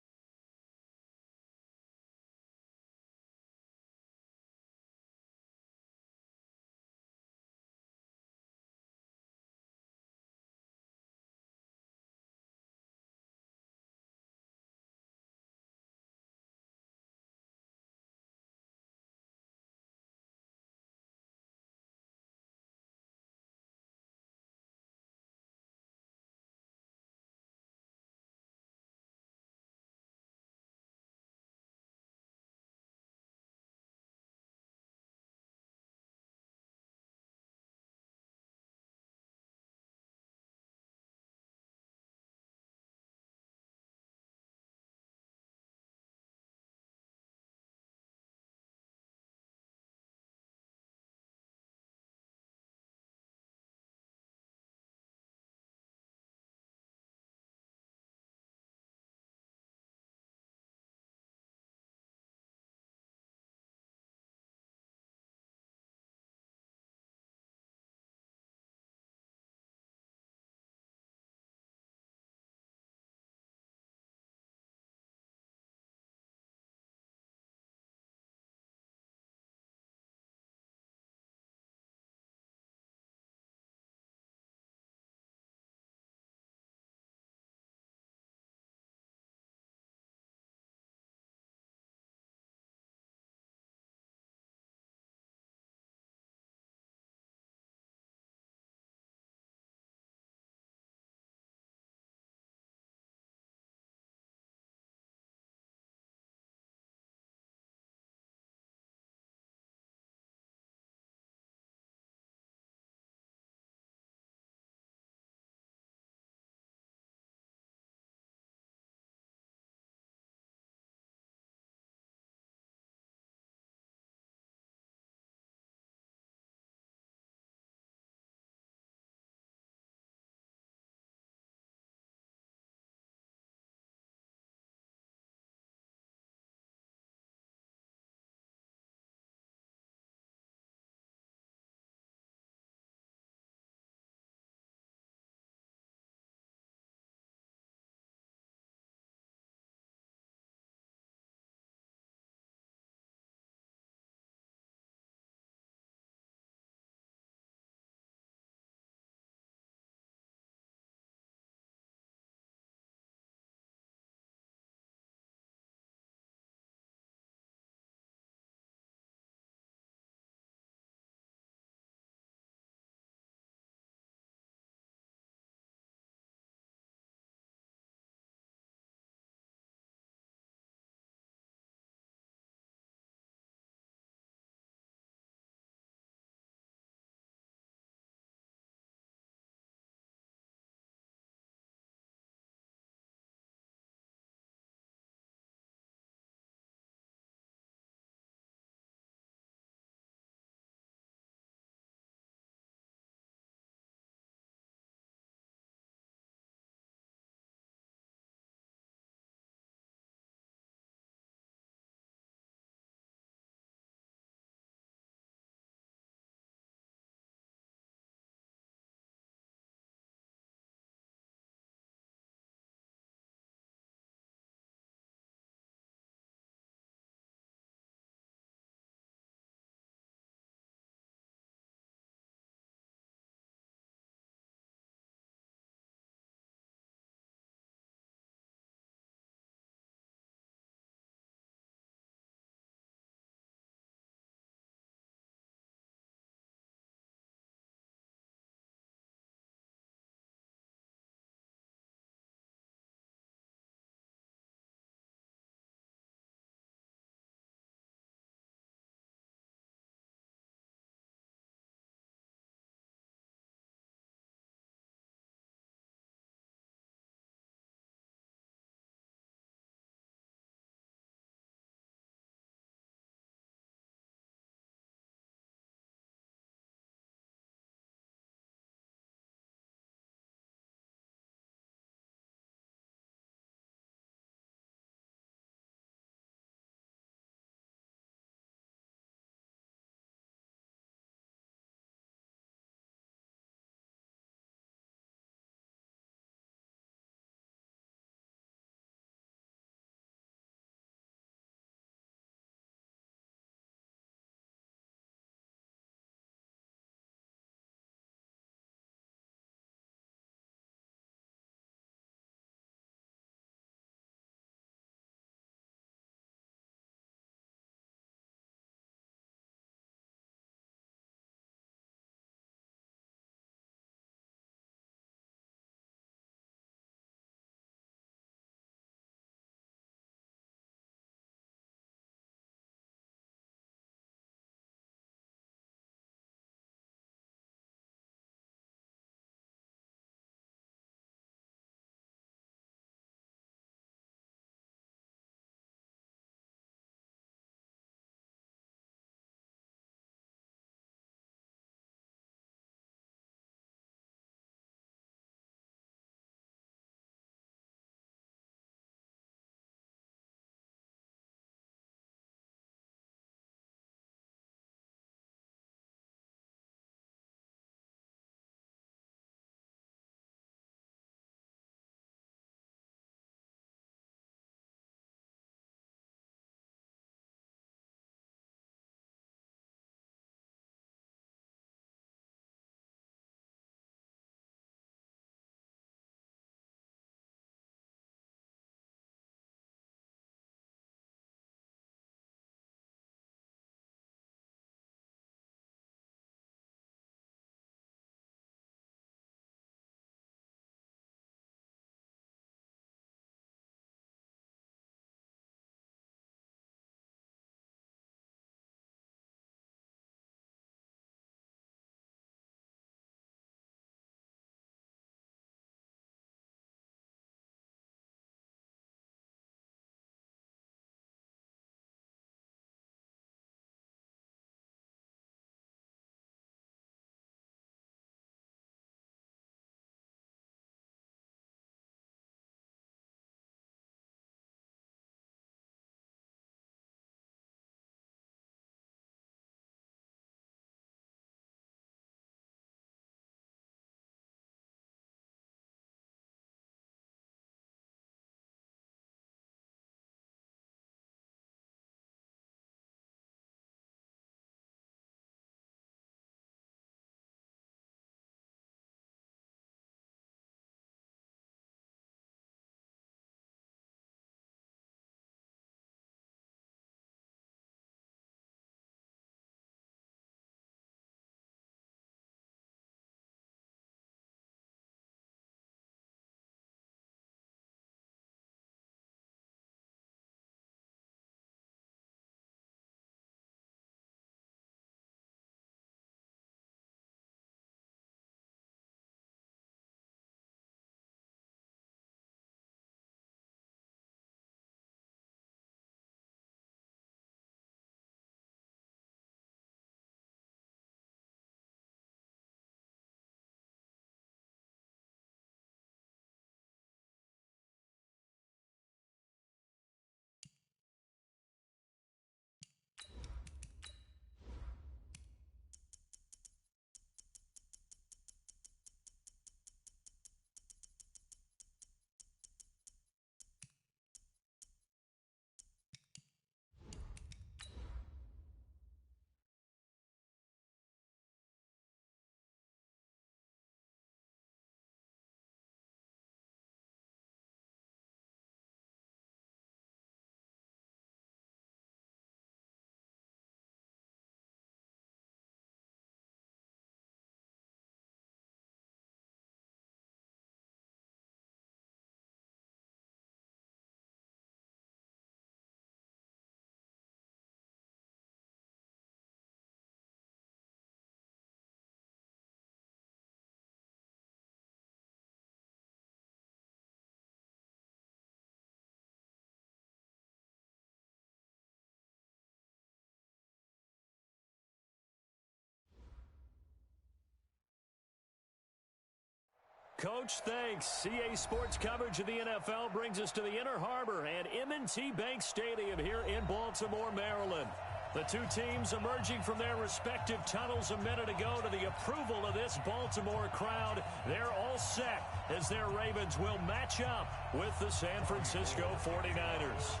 Coach. Thanks. CA Sports coverage of the NFL brings us to the Inner Harbor and M&T Bank Stadium here in Baltimore, Maryland. The two teams emerging from their respective tunnels a minute ago to the approval of this Baltimore crowd. They're all set as their Ravens will match up with the San Francisco 49ers.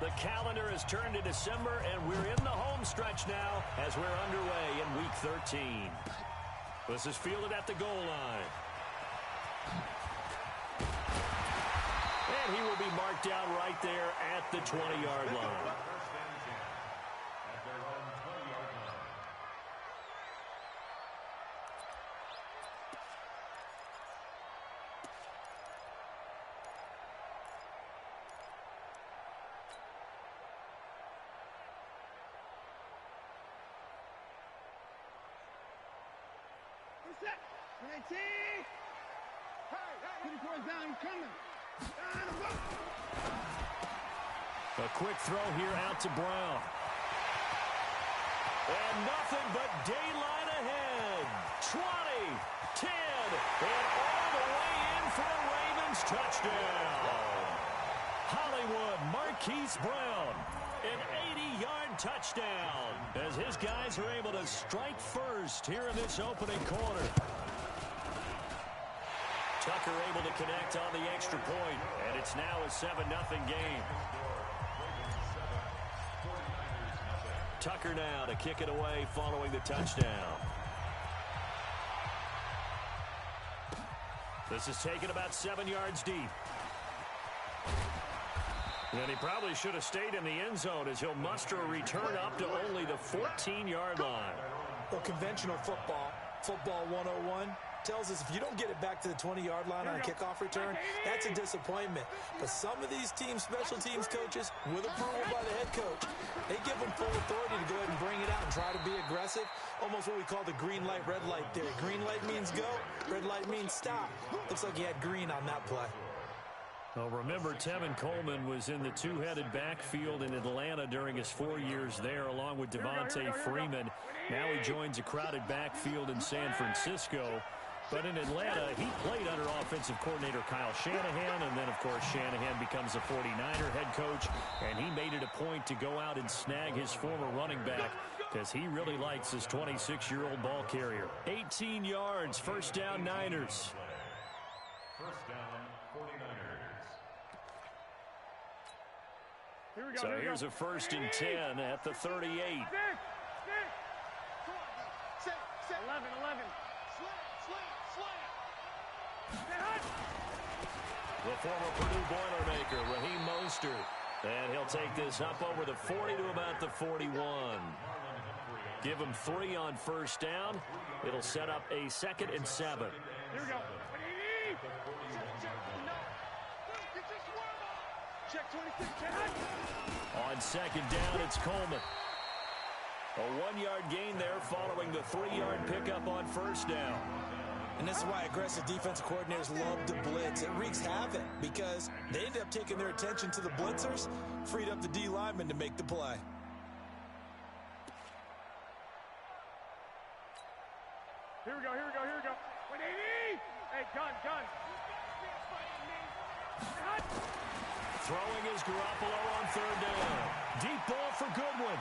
The calendar has turned to December, and we're in the home stretch now as we're underway in Week 13. This is fielded at the goal line. And he will be marked down right there at the 20-yard line. A quick throw here out to Brown. And nothing but daylight ahead. 20, 10, and all the way in for a Ravens touchdown. Hollywood Marquise Brown, an 80-yard touchdown as his guys are able to strike first here in this opening quarter. Tucker able to connect on the extra point, and it's now a 7-0 game. Tucker now to kick it away following the touchdown. This is taken about 7 yards deep. And he probably should have stayed in the end zone as he'll muster a return up to only the 14-yard line. Well, conventional football 101, tells us if you don't get it back to the 20-yard line on a kickoff return, that's a disappointment. But some of these teams, special teams coaches, with approval by the head coach, they give them full authority to go ahead and bring it out and try to be aggressive. Almost what we call the green light, red light theory. Green light means go, red light means stop. Looks like he had green on that play. Well, remember, Tevin Coleman was in the two-headed backfield in Atlanta during his 4 years there, along with Devontae Freeman. Now he joins a crowded backfield in San Francisco. But in Atlanta, he played under offensive coordinator Kyle Shanahan, and then, of course, Shanahan becomes a 49er head coach, and he made it a point to go out and snag his former running back because he really likes his 26-year-old ball carrier. 18 yards, first down, Niners. First down, 49ers. So here's a 1st and 10 at the 38. 11. The former Purdue Boilermaker, Raheem Mostert. And he'll take this up over the 40 to about the 41. Give him 3 on first down. It'll set up a 2nd and 7. Here we go. Check 26. On 2nd down, it's Coleman. A 1-yard gain there following the 3-yard pickup on first down. And this is why aggressive defensive coordinators love to blitz. It wreaks havoc because they end up taking their attention to the blitzers, freed up the D lineman to make the play. Here we go. 180. Hey, gun. Throwing is Garoppolo on 3rd down. Deep ball for Goodwin.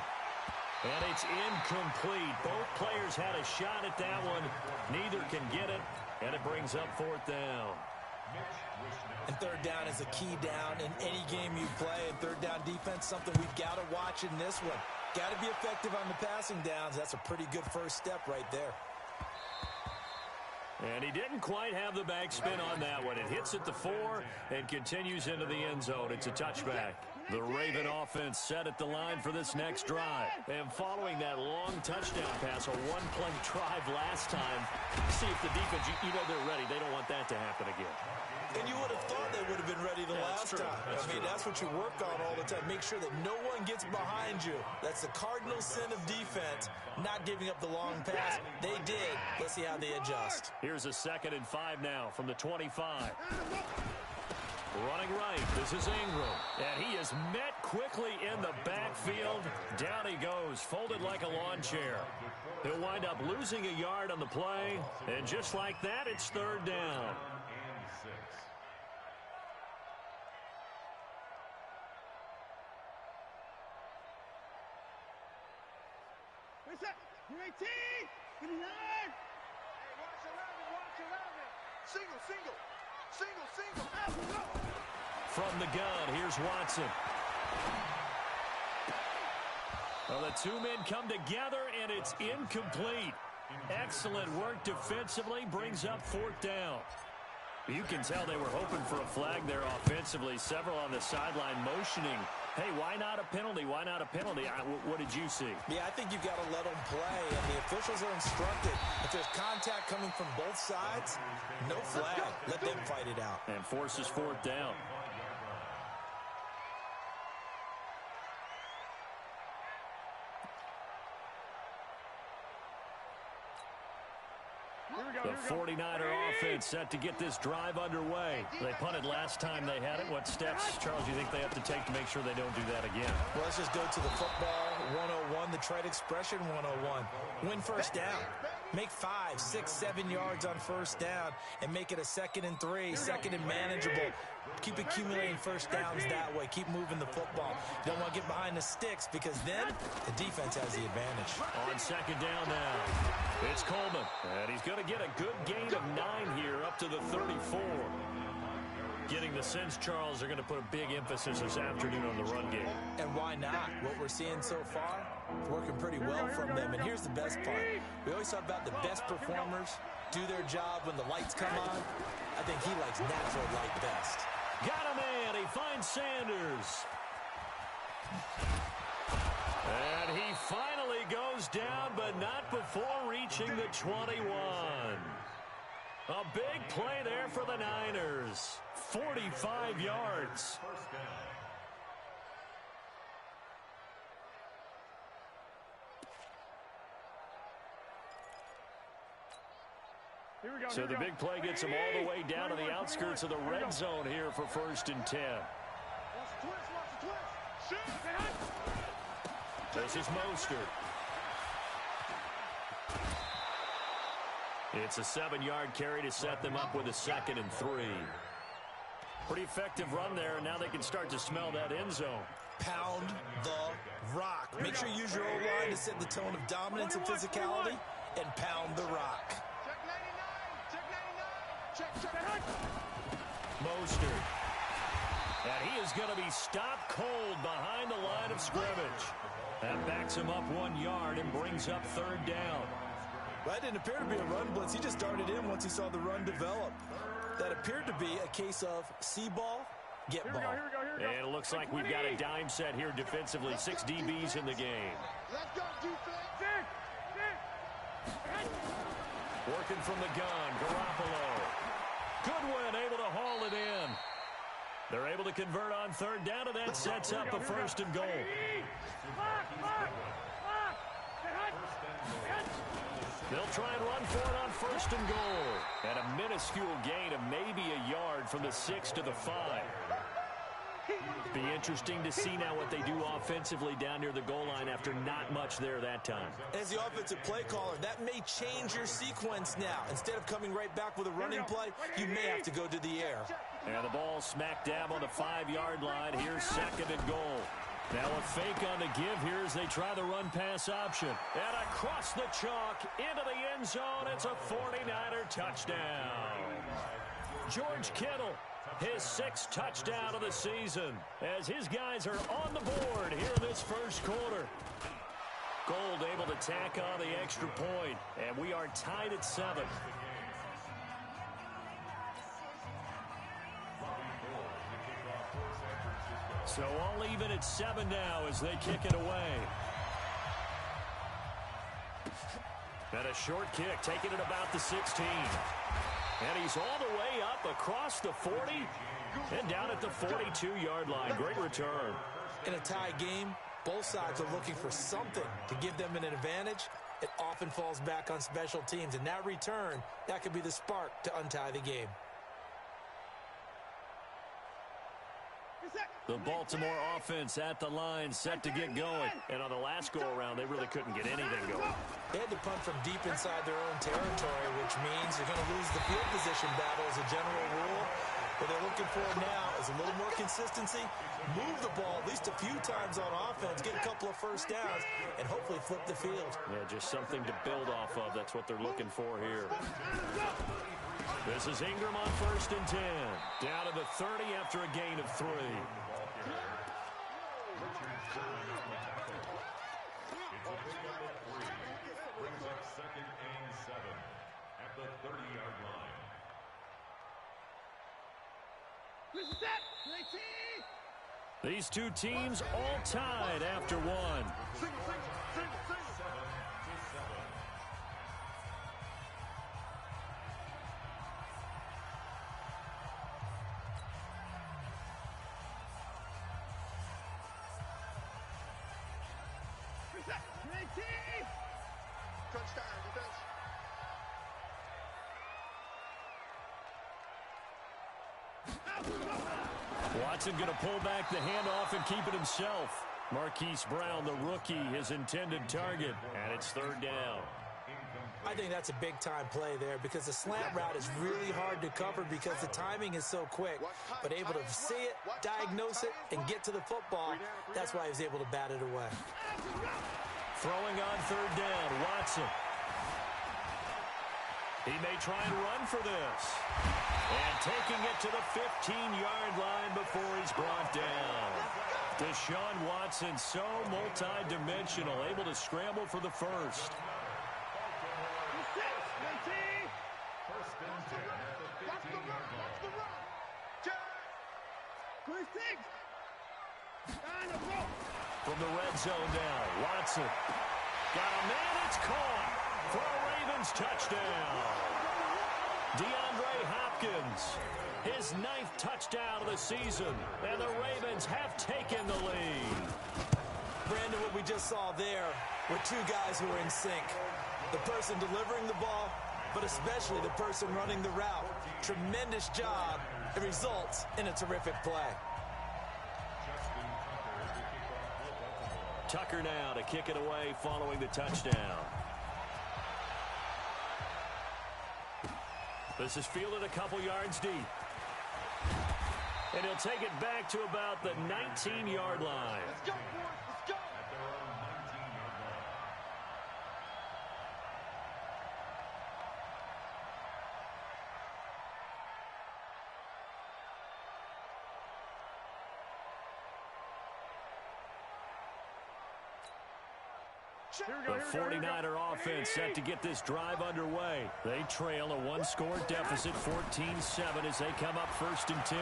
And it's incomplete. Both players had a shot at that one. Neither can get it, and it brings up 4th down. And 3rd down is a key down in any game you play. And 3rd down defense, something we've got to watch in this one. Got to be effective on the passing downs. That's a pretty good first step right there. And he didn't quite have the backspin on that one. It hits at the 4 and continues into the end zone. It's a touchback. The Raven offense set at the line for this next drive. And following that long touchdown pass, a one-play drive last time, see if the defense, you know they're ready. They don't want that to happen again. And you would have thought they would have been ready the last time. That's what you work on all the time. Make sure that no one gets behind you. That's the cardinal sin of defense, not giving up the long pass. They did. Let's see how they adjust. Here's a 2nd and 5 now from the 25. Running right. This is Ingram. And he is met quickly in the backfield. Down he goes, folded like a lawn chair. He'll wind up losing a yard on the play. And just like that, it's third down. You're 18! Get in line! Hey, watch around it, watch around it! Single, single! Single, single! From the gun, here's Watson. Well, the two men come together, and it's incomplete. Excellent work defensively, brings up fourth down. You can tell they were hoping for a flag there offensively. Several on the sideline motioning. Hey, why not a penalty? Why not a penalty? What did you see? Yeah, I think you've got to let them play, and the officials are instructed. If there's contact coming from both sides, no flag. Let them fight it out. And forces fourth down. The 49er offense set to get this drive underway. They punted last time they had it. What steps, Charles, do you think they have to take to make sure they don't do that again? Well, let's just go to the football 101, the trade expression 101. Win first down. Make 5, 6, 7 yards on first down and make it a 2nd and 3, 2nd and manageable. Keep accumulating first downs that way. Keep moving the football. You don't want to get behind the sticks because then the defense has the advantage. On second down now, it's Coleman. And he's going to get a good gain of 9 here up to the 34. Getting the sense, Charles, they're going to put a big emphasis this afternoon on the run game. And why not? What we're seeing so far, it's working pretty well from them. And here's the best part. We always talk about the best performers do their job when the lights come on. I think he likes natural light best. Got a man. He finds Sanders. And he finally goes down, but not before reaching the 21. A big play there for the Niners. 45 yards. So the big play gets him all the way down to the outskirts of the red zone here for 1st and 10. This is Mostert. It's a 7-yard carry to set them up with a 2nd and 3. Pretty effective run there, and now they can start to smell that end zone. Pound the rock. Make sure you use your O-line to set the tone of dominance and physicality, and pound the rock. Mostert. And he is going to be stopped cold behind the line of scrimmage. That backs him up 1 yard and brings up 3rd down. That didn't appear to be a run blitz. He just darted in once he saw the run develop. That appeared to be a case of see ball, get ball. And it looks like we've got a dime set here defensively. 6 DBs in the game. Let's go, defense. Working from the gun, Garoppolo. Goodwin able to haul it in. They're able to convert on 3rd down, and that sets up a 1st and goal. They'll try and run for it on 1st and goal. And a minuscule gain of maybe a yard from the 6 to the 5. Be interesting to see now what they do offensively down near the goal line after not much there that time. As the offensive play caller, that may change your sequence now. Instead of coming right back with a running play, you may have to go to the air. And the ball smack dab on the 5-yard line. Here's 2nd and goal. Now a fake on the give here as they try the run-pass option. And across the chalk, into the end zone, it's a 49er touchdown. George Kittle, his 6th touchdown of the season, as his guys are on the board here in this 1st quarter. Gold able to tack on the extra point, and we are tied at 7. So all even at 7 now as they kick it away. And a short kick, taking it about the 16. And he's all the way up across the 40 and down at the 42-yard line. Great return. In a tie game, both sides are looking for something to give them an advantage. It often falls back on special teams. And that return, that could be the spark to untie the game. The Baltimore offense at the line, set to get going. And on the last go-around, they really couldn't get anything going. They had to punt from deep inside their own territory, which means they're going to lose the field position battle as a general rule. What they're looking for now is a little more consistency, move the ball at least a few times on offense, get a couple of first downs, and hopefully flip the field. Yeah, just something to build off of. That's what they're looking for here. This is Ingram on 1st and 10. Down to the 30 after a gain of 3. Brings up 2nd and 7 at the 30-yard line. These two teams all tied after one. Watson going to pull back the handoff and keep it himself. Marquise Brown, the rookie, his intended target, and it's 3rd down. I think that's a big-time play there because the slant route is really hard to cover because the timing is so quick. But able to see it, diagnose it, and get to the football, that's why he was able to bat it away. Throwing on 3rd down, Watson. He may try and run for this. And taking it to the 15-yard line before he's brought down. Deshaun Watson, so multi-dimensional, able to scramble for the first. From the red zone now, Watson. Got a man, it's caught for a Ravens touchdown. DeAndre Hopkins, his 9th touchdown of the season, and the Ravens have taken the lead. Brandon, what we just saw there were two guys who were in sync. The person delivering the ball, but especially the person running the route. Tremendous job. It results in a terrific play. Tucker now to kick it away following the touchdown. This is fielded a couple yards deep. And he'll take it back to about the 19-yard line. Let's go, boys. Let's go. The 49er offense set to get this drive underway. They trail a one-score deficit, 14-7, as they come up 1st and 10.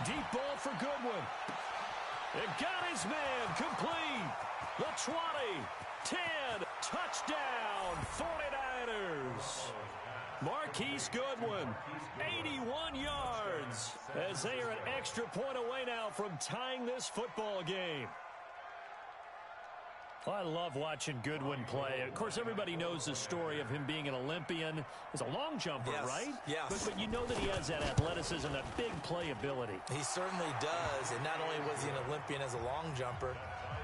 Deep ball for Goodwin. It got his man complete. The 20, 10, touchdown, 49ers. Marquise Goodwin, 81 yards, as they are an extra point away now from tying this football game. Well, I love watching Goodwin play. Of course, everybody knows the story of him being an Olympian. He's a long jumper, yes, right? Yes. But you know that he has that athleticism, that big playability. He certainly does. And not only was he an Olympian as a long jumper,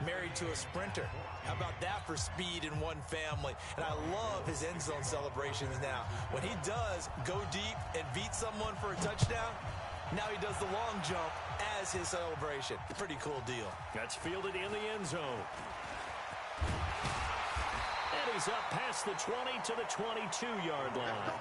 married to a sprinter. How about that for speed in one family? And I love his end zone celebrations now. When he does go deep and beat someone for a touchdown, now he does the long jump as his celebration. Pretty cool deal. That's fielded in the end zone. And he's up past the 20 to the 22-yard line.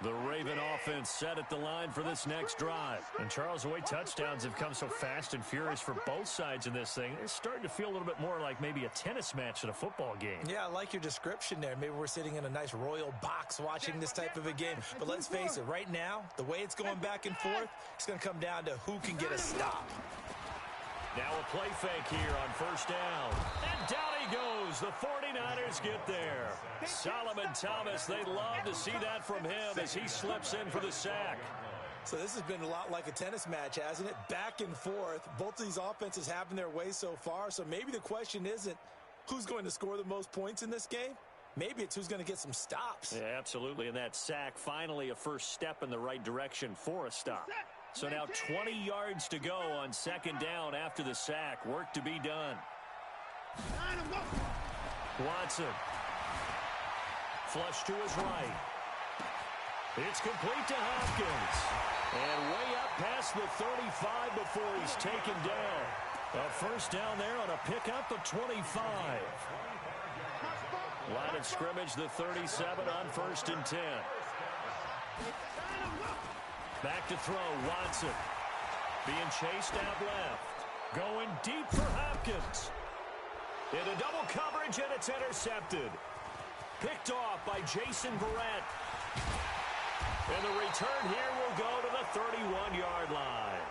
The Raven offense set at the line for this next drive. And Charles, the way touchdowns have come so fast and furious for both sides in this thing, it's starting to feel a little bit more like maybe a tennis match at a football game. Yeah, I like your description there. Maybe we're sitting in a nice royal box watching this type of a game. But let's face it, right now, the way it's going back and forth, it's going to come down to who can get a stop. Now a play fake here on 1st down. And down he goes. The 49ers get there. Solomon Thomas, they'd love to see that from him as he slips in for the sack. So this has been a lot like a tennis match, hasn't it? Back and forth. Both of these offenses having their way so far. So maybe the question isn't who's going to score the most points in this game. Maybe it's who's going to get some stops. Yeah, absolutely. And that sack, finally a first step in the right direction for a stop. So now 20 yards to go on second down after the sack. Work to be done. Watson. Flush to his right. It's complete to Hopkins. And way up past the 35 before he's taken down. A first down there on a pickup of 25. Line of scrimmage, the 37 on 1st and 10. Back to throw, Watson. Being chased out left. Going deep for Hopkins. Into double coverage, and it's intercepted. Picked off by Jason Verrett. And the return here will go to the 31-yard line.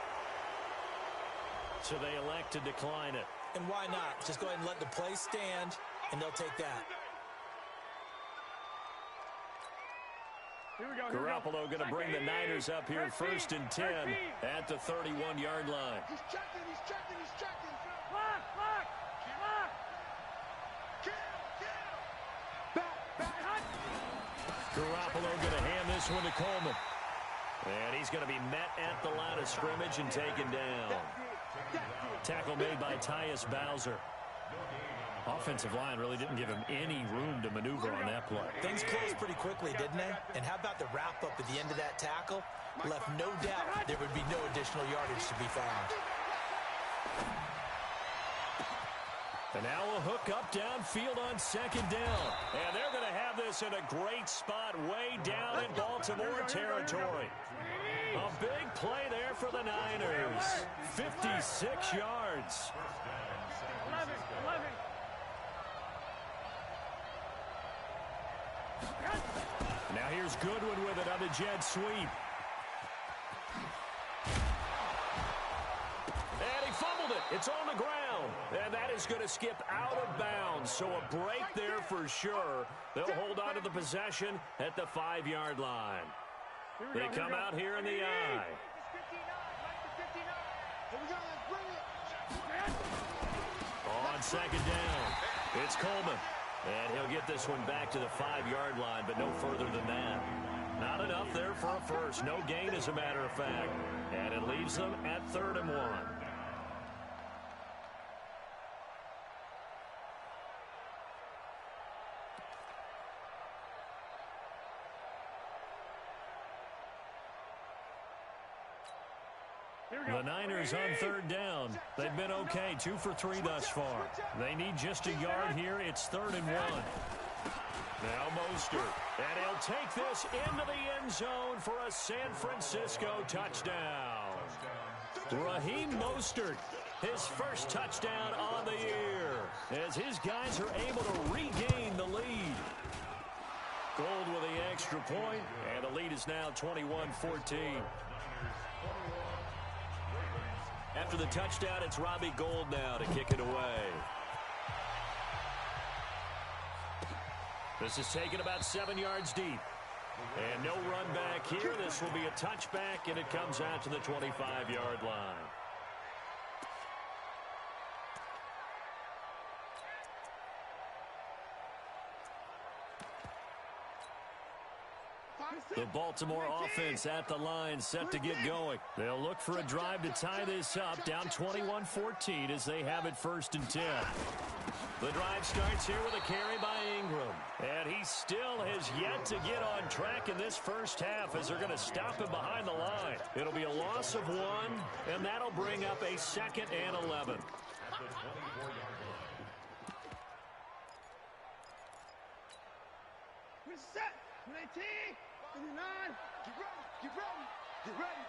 So they elect to decline it. And why not? Just go ahead and let the play stand, and they'll take that. Garoppolo going to bring the Niners up here 1st and 10 at the 31-yard line. He's checking. Garoppolo going to hand this one to Coleman. And he's going to be met at the line of scrimmage and taken down. Tackle made by Tyus Bowser. Offensive line really didn't give him any room to maneuver on that play. Things closed pretty quickly, didn't they? And how about the wrap-up at the end of that tackle? Left no doubt there would be no additional yardage to be found. And now a hook up downfield on second down. And they're going to have this in a great spot way down in Baltimore territory. A big play there for the Niners. 56 yards. 11. Now here's Goodwin with it on the jet sweep. And he fumbled it. It's on the ground. And that is going to skip out of bounds. So a break there for sure. They'll hold on to the possession at the 5-yard line. They come out here in the I. On second down, it's Coleman. And he'll get this one back to the 5-yard line, but no further than that. Not enough there for a first. No gain, as a matter of fact. And it leaves them at 3rd and 1. The Niners on 3rd down. They've been okay, 2 for 3 thus far. They need just a yard here. It's 3rd and 1. Now Mostert. And he'll take this into the end zone for a San Francisco touchdown. Raheem Mostert, his first touchdown on the year, as his guys are able to regain the lead. Gold with the extra point, and the lead is now 21-14. After the touchdown, it's Robbie Gould now to kick it away. This is taken about 7 yards deep. And no run back here. This will be a touchback, and it comes out to the 25-yard line. The Baltimore offense at the line, set to get going. They'll look for a drive to tie this up, down 21-14 as they have it 1st and 10. The drive starts here with a carry by Ingram. And he still has yet to get on track in this first half as they're going to stop him behind the line. It'll be a loss of 1, and that'll bring up a 2nd and 11. We're set. 19. 59. Get ready.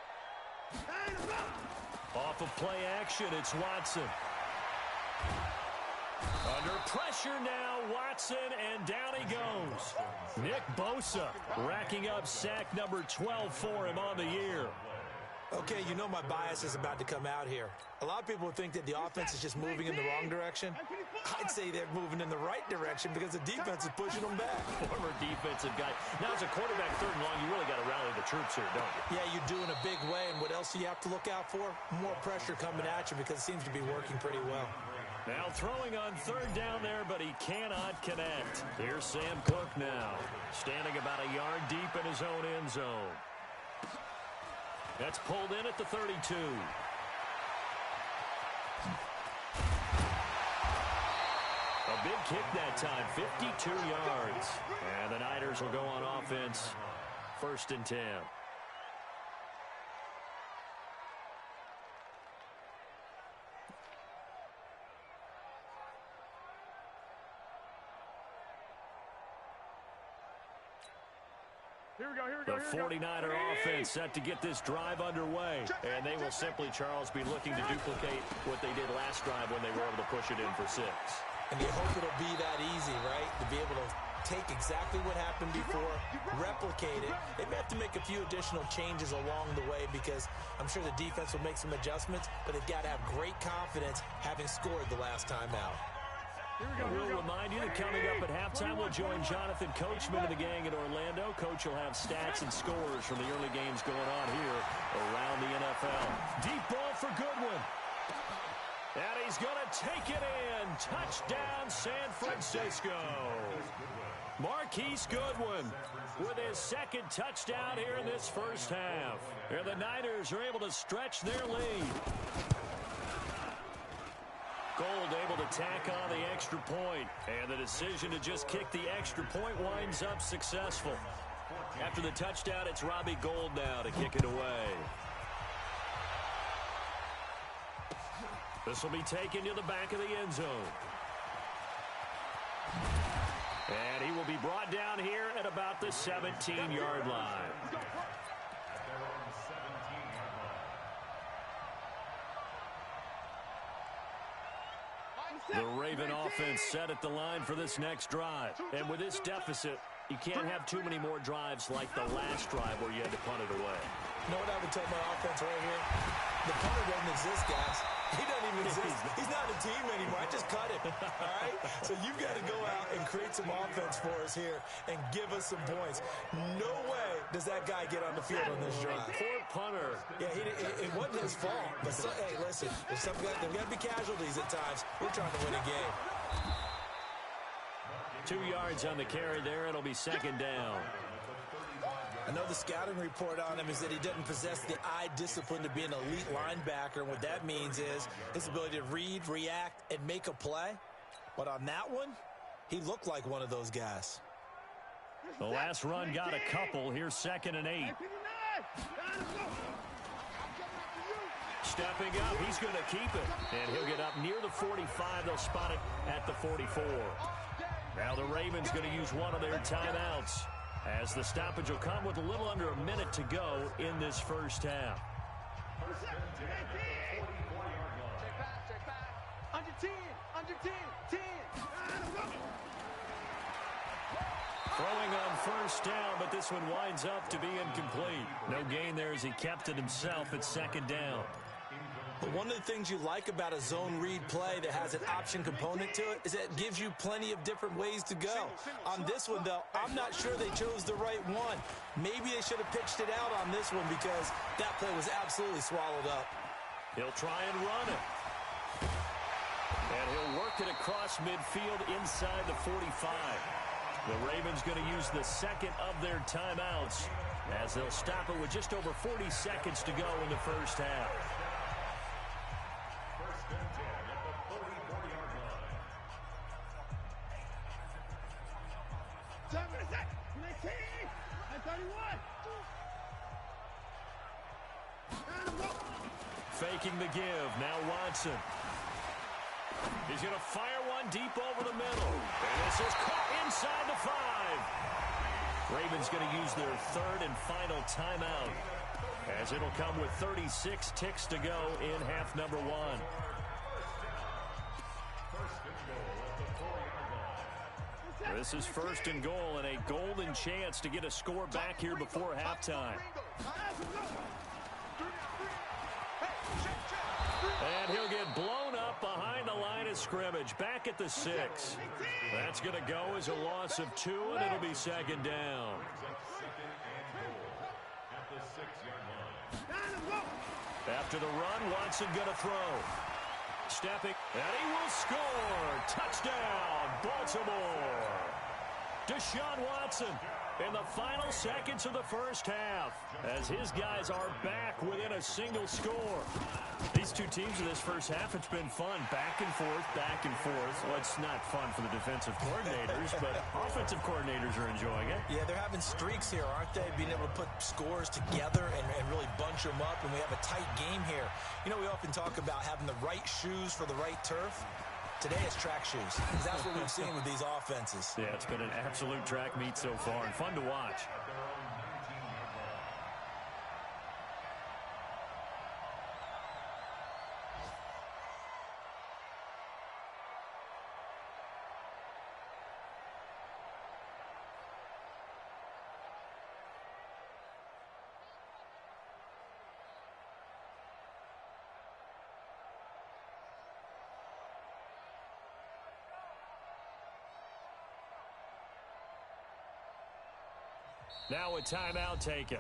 Off of play action, it's Watson. Under pressure now, Watson, and down he goes. Nick Bosa racking up sack number 12 for him on the year. Okay, you know my bias is about to come out here. A lot of people think that the offense is just moving in the wrong direction. I'd say they're moving in the right direction because the defense is pushing them back. Former defensive guy. Now, as a quarterback, 3rd and long, you really got to rally the troops here, don't you? Yeah, you do in a big way. And what else do you have to look out for? More pressure coming at you because it seems to be working pretty well. Now throwing on third down there, but he cannot connect. Here's Sam Cook now, standing about a yard deep in his own end zone. That's pulled in at the 32. A big kick that time, 52 yards. And the Niners will go on offense, 1st and 10. The 49er offense set to get this drive underway. And they will simply, Charles, be looking to duplicate what they did last drive when they were able to push it in for 6. And you hope it'll be that easy, right? To be able to take exactly what happened before, replicate it. They may have to make a few additional changes along the way because I'm sure the defense will make some adjustments, but they've got to have great confidence having scored the last time out. We'll remind you that coming up at halftime, we'll join Jonathan Coachman and the gang in Orlando. Coach will have stats and scores from the early games going on here around the NFL. Deep ball for Goodwin. And he's going to take it in. Touchdown, San Francisco. Marquise Goodwin with his 2nd touchdown here in this first half. And the Niners are able to stretch their lead. Gold able to tack on the extra point, and the decision to just kick the extra point winds up successful. After the touchdown, it's Robbie Gould now to kick it away. This will be taken to the back of the end zone. And he will be brought down here at about the 17-yard line. The Raven offense set at the line for this next drive. And with this deficit, you can't have too many more drives like the last drive where you had to punt it away. You know what I would tell my offense right here? The punter doesn't exist, guys. He doesn't even exist. He's not a team anymore. I just cut him, all right? So you've got to go out and create some offense for us here and give us some points. No way does that guy get on the field on this drive. Poor punter. Yeah, it wasn't his fault. But hey, listen, there's got to be casualties at times. We're trying to win a game. 2 yards on the carry there. It'll be 2nd down. I know the scouting report on him is that he doesn't possess the eye discipline to be an elite linebacker. And what that means is his ability to read, react, and make a play. But on that one, he looked like one of those guys. The last run got a couple. Here's 2nd and 8. Stepping up, he's going to keep it. And he'll get up near the 45. They'll spot it at the 44. Now the Ravens going to use one of their timeouts, as the stoppage will come with a little under a minute to go in this first half. Under 10, 10. Throwing on first down, but this one winds up to be incomplete. No gain there as he kept it himself at 2nd down. But one of the things you like about a zone read play that has an option component to it is that it gives you plenty of different ways to go. On this one, though, I'm not sure they chose the right one. Maybe they should have pitched it out on this one because that play was absolutely swallowed up. He'll try and run it. And he'll work it across midfield inside the 45. The Ravens going to use the 2nd of their timeouts as they'll stop it with just over 40 seconds to go in the first half. Faking the give. Now Watson. He's going to fire one deep over the middle. And this is caught inside the 5. Ravens going to use their 3rd and final timeout, as it'll come with 36 ticks to go in half number 1. This is 1st and goal, and a golden chance to get a score back here before halftime. And he'll get blown up behind the line of scrimmage, back at the 6. That's going to go as a loss of 2, and it'll be 2nd down. After the run, Watson going to throw. Stepping, and he will score. Touchdown, Baltimore. Deshaun Watson in the final seconds of the first half as his guys are back within a single score. These two teams in this first half, it's been fun. Back and forth, back and forth. Well, it's not fun for the defensive coordinators, but offensive coordinators are enjoying it. Yeah, they're having streaks here, aren't they? Being able to put scores together and really bunch them up, and we have a tight game here. You know, we often talk about having the right shoes for the right turf. Today it's track shoes, because that's what we've seen with these offenses. Yeah, it's been an absolute track meet so far, and fun to watch. Now a timeout taken.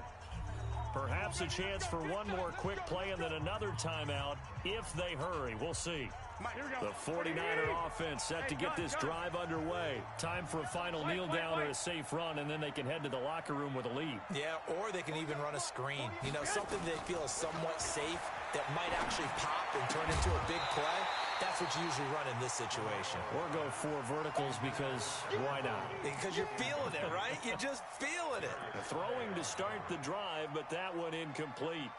Perhaps a chance for one more quick play and then another timeout if they hurry. We'll see. The 49er offense set to get this drive underway. Time for a final kneel down or a safe run, and then they can head to the locker room with a lead. Yeah, or they can even run a screen. You know, something they feel is somewhat safe that might actually pop and turn into a big play. That's what you usually run in this situation. Or go 4 verticals because why not? Because you're feeling it, right? You're just feeling it. Throwing to start the drive, but that one incomplete.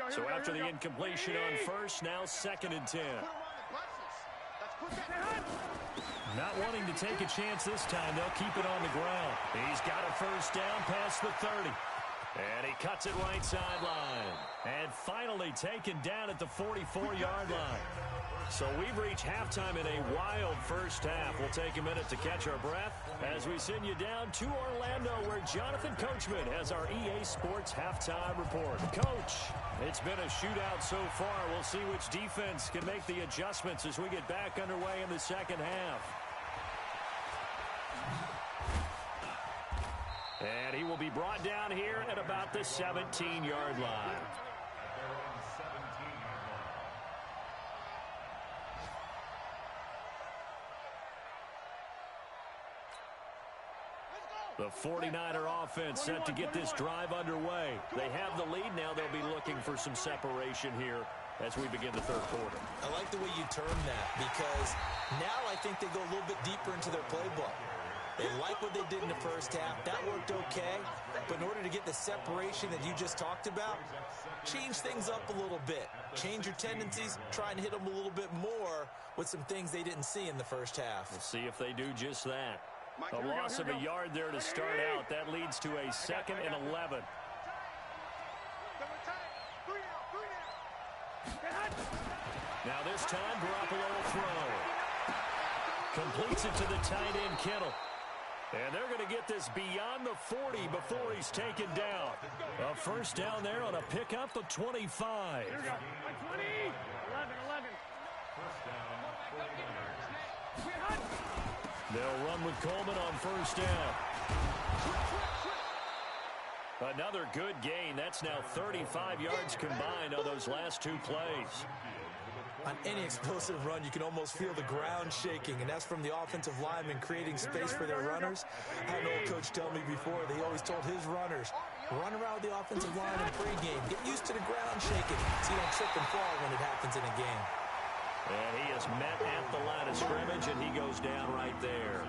So after the incompletion on first, now 2nd and 10. Not wanting to take a chance this time, they'll keep it on the ground. He's got a first down past the 30. And he cuts it right sideline. And finally taken down at the 44-yard line. So we've reached halftime in a wild first half. We'll take a minute to catch our breath as we send you down to Orlando, where Jonathan Coachman has our EA Sports halftime report. Coach, it's been a shootout so far. We'll see which defense can make the adjustments as we get back underway in the second half. And he will be brought down here at about the 17-yard line. The 49er offense set to get this drive underway. They have the lead now. They'll be looking for some separation here as we begin the third quarter. I like the way you term that, because now I think they go a little bit deeper into their playbook. They like what they did in the first half. That worked okay. But in order to get the separation that you just talked about, change things up a little bit. Change your tendencies. Try and hit them a little bit more with some things they didn't see in the first half. We'll see if they do just that. A loss of a yard there to start out. That leads to a 2nd and 11. Now this time, Garoppolo will throw. Completes it to the tight end, Kittle. And they're going to get this beyond the 40 before he's taken down. A first down there on a pickup of 25. Here we go. 20. 11. They'll run with Coleman on first down. Another good gain. That's now 35 yards combined on those last 2 plays. On any explosive run, you can almost feel the ground shaking, and that's from the offensive linemen creating space for their runners. I had an old coach tell me before, they always told his runners, run around the offensive line in pregame. Get used to the ground shaking so you don't trip and fall when it happens in a game. And he is met at the line of scrimmage, and he goes down right there.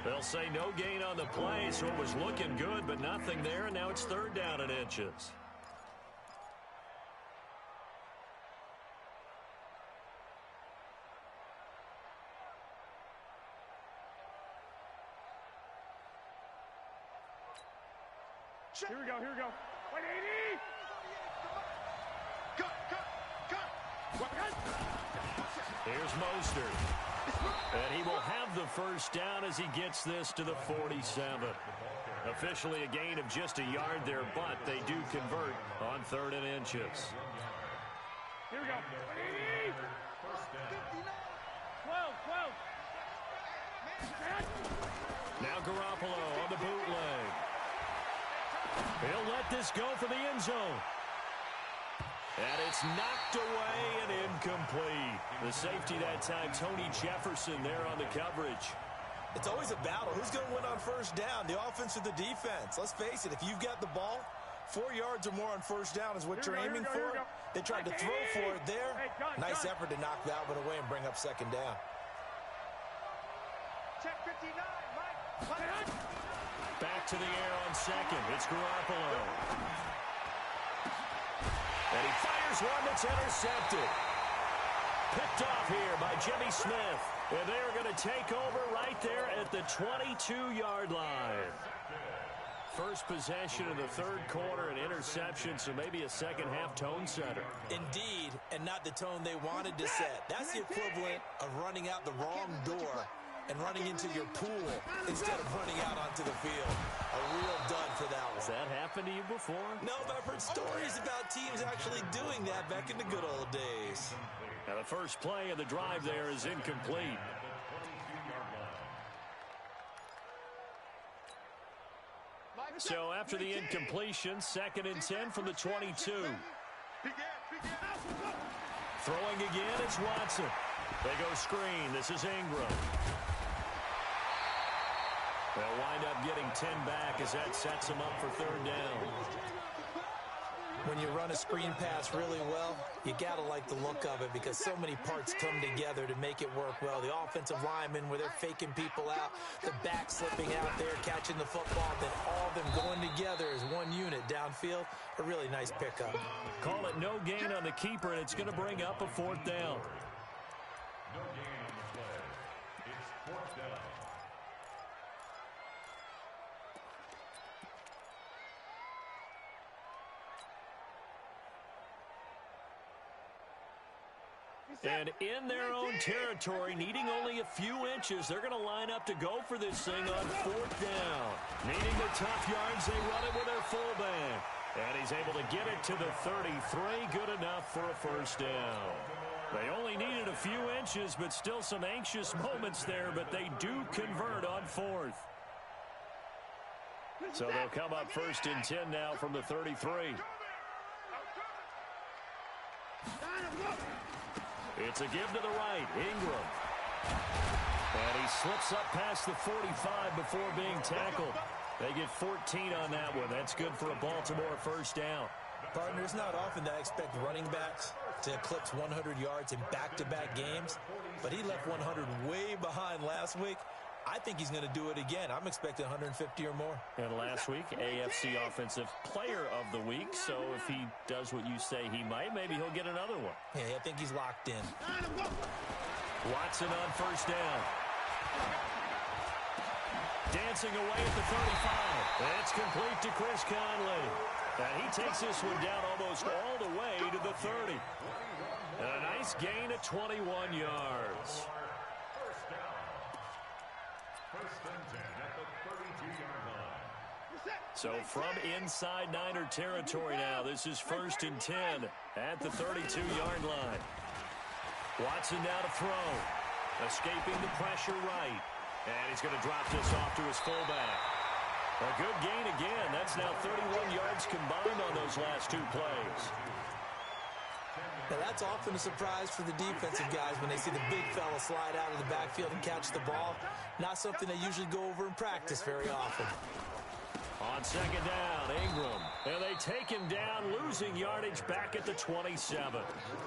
They'll say no gain on the play, so it was looking good, but nothing there, and now it's 3rd down and inches. Here we go. 180. Cut. Here's Mostert. And he will have the first down as he gets this to the 47. Officially a gain of just a yard there, but they do convert on 3rd and inches. Here we go. 180. 12. Now Garoppolo on the bootleg. He'll let this go for the end zone. And it's knocked away and incomplete. The safety that time, Tony Jefferson there on the coverage. It's always a battle. Who's going to win on first down, the offense or the defense? Let's face it, if you've got the ball, 4 yards or more on first down is what you're aiming for. They tried to throw for it there. Nice effort to knock that one away and bring up second down. Check 59, Mike. Back to the air on second. It's Garoppolo. And he fires one that's intercepted. Picked off here by Jimmy Smith. And they're going to take over right there at the 22-yard line. First possession of the third quarter, an interception, so maybe a second-half tone setter. Indeed, and not the tone they wanted to set. That's the equivalent of running out the wrong door and running into your pool instead of running out onto the field. A real dud for that one. Has that happened to you before? No, but I've heard stories about teams actually doing that back in the good old days. Now the first play of the drive there is incomplete. So after the incompletion, 2nd and 10 from the 22. Throwing again, it's Watson. They go screen. This is Ingram. They'll wind up getting 10 back as that sets them up for third down. When you run a screen pass really well, you got to like the look of it because so many parts come together to make it work well. The offensive linemen, where they're faking people out, the back slipping out there, catching the football, then all of them going together as one unit downfield. A really nice pickup. Call it no gain on the keeper, and it's going to bring up a fourth down. No gain on the play. It's fourth down. And in their own territory, needing only a few inches, they're going to line up to go for this thing on fourth down. Needing the tough yards, they run it with their fullback. And he's able to get it to the 33. Good enough for a first down. They only needed a few inches, but still some anxious moments there, but they do convert on fourth. So they'll come up 1st and 10 now from the 33. It's a give to the right, Ingram. And he slips up past the 45 before being tackled. They get 14 on that one. That's good for a Baltimore first down. Partner, it's not often that I expect running backs to eclipse 100 yards in back-to-back games, but he left 100 way behind last week. I think he's going to do it again. I'm expecting 150 or more. And last week, AFC Offensive Player of the Week. So if he does what you say he might, maybe he'll get another one. Yeah, I think he's locked in. Watson on first down. Dancing away at the 35. It's complete to Chris Conley. And he takes this one down almost all the way to the 30. And a nice gain of 21 yards. So from inside Niner territory now, this is 1st and 10 at the 32-yard line. Watson now to throw. Escaping the pressure right. And he's going to drop this off to his fullback. A good gain again. That's now 31 yards combined on those last two plays. Now that's often a surprise for the defensive guys when they see the big fella slide out of the backfield and catch the ball. Not something they usually go over in practice very often. On second down, Ingram. And they take him down, losing yardage back at the 27.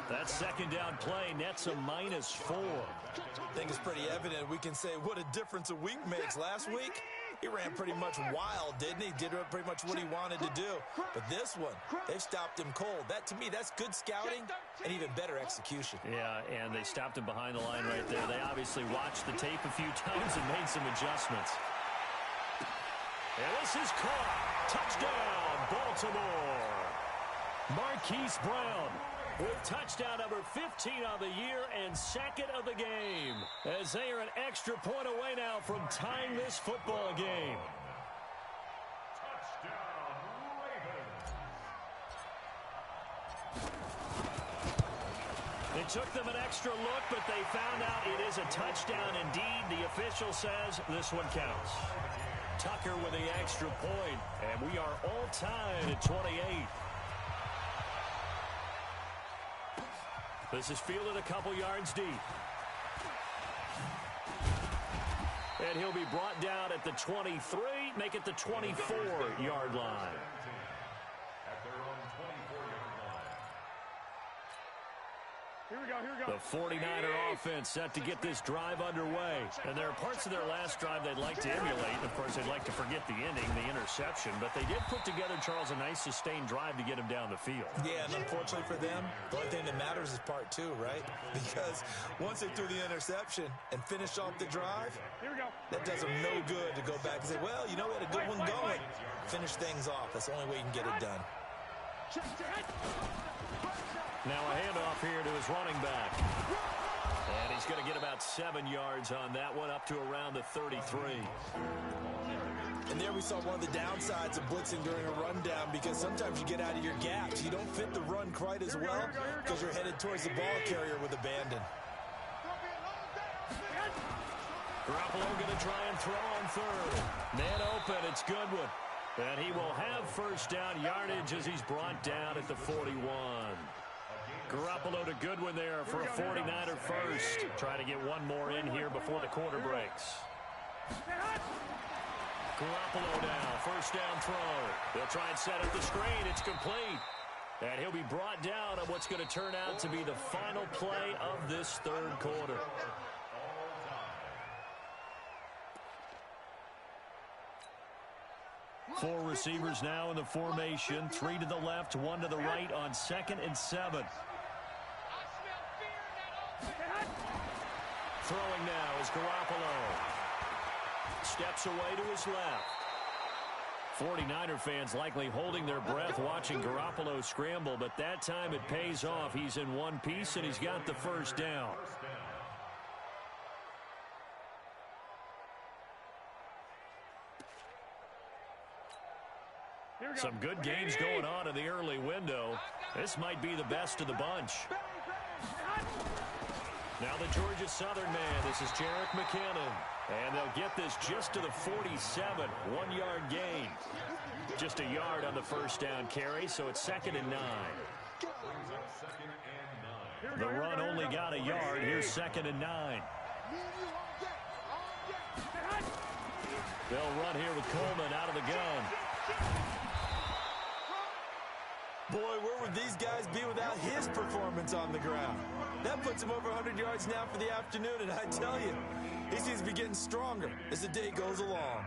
That second down play nets a -4. I think it's pretty evident. We can say what a difference a week makes. Last week, he ran pretty much wild, didn't he? Did pretty much what he wanted to do. But this one, they've stopped him cold. That, to me, that's good scouting and even better execution. Yeah, and they stopped him behind the line right there. They obviously watched the tape a few times and made some adjustments. And this is caught. Touchdown, Baltimore. Marquise Brown with touchdown number 15 on the year and second of the game, as they are an extra point away now from tying this football game. Touchdown, Ravens. It took them an extra look, but they found out it is a touchdown indeed. The official says this one counts. Tucker with the extra point, and we are all tied at 28. This is fielded a couple yards deep. And he'll be brought down at the 23, make it the 24-yard line. At their own 24-yard line. Here we go, here we go. The 49er offense set to get this drive underway. And there are parts of their last drive they'd like to emulate. Of course, they'd like to forget the ending, the interception. But they did put together, Charles, a nice sustained drive to get him down the field. Yeah, and unfortunately for them, the only thing that matters is part two, right? Because once they threw the interception and finished off the drive, Here we go. that does them no good to go back and say, well, you know, we had a good one going. Finish things off. That's the only way you can get it done. Now a handoff here to his running back. And he's going to get about 7 yards on that one, up to around the 33. And there we saw one of the downsides of blitzing during a rundown, because sometimes you get out of your gaps. You don't fit the run quite as well because you're headed towards the ball carrier with abandon. Garoppolo going to try and throw on third. Man open, it's Goodwin. And he will have first down yardage as he's brought down at the 41. Garoppolo to Goodwin there for a 49er first. Trying to get one more in here before the quarter breaks. Garoppolo now, first down throw. They'll try and set up the screen. It's complete. And he'll be brought down on what's going to turn out to be the final play of this third quarter. Four receivers now in the formation. 3 to the left, 1 to the right on 2nd and 7. Throwing now is Garoppolo. Steps away to his left. 49er fans likely holding their breath watching Garoppolo scramble, but that time it pays off. He's in one piece, and he's got the first down. Some good games going on in the early window. This might be the best of the bunch. Now the Georgia Southern man. This is Jerick McKinnon. And they'll get this just to the 47. 1-yard gain. Just a yard on the first down carry, so it's 2nd and 9. The run only got a yard. Here's 2nd and 9. They'll run here with Coleman out of the gun. Boy, where would these guys be without his performance on the ground? That puts him over 100 yards now for the afternoon, and I tell you, he seems to be getting stronger as the day goes along.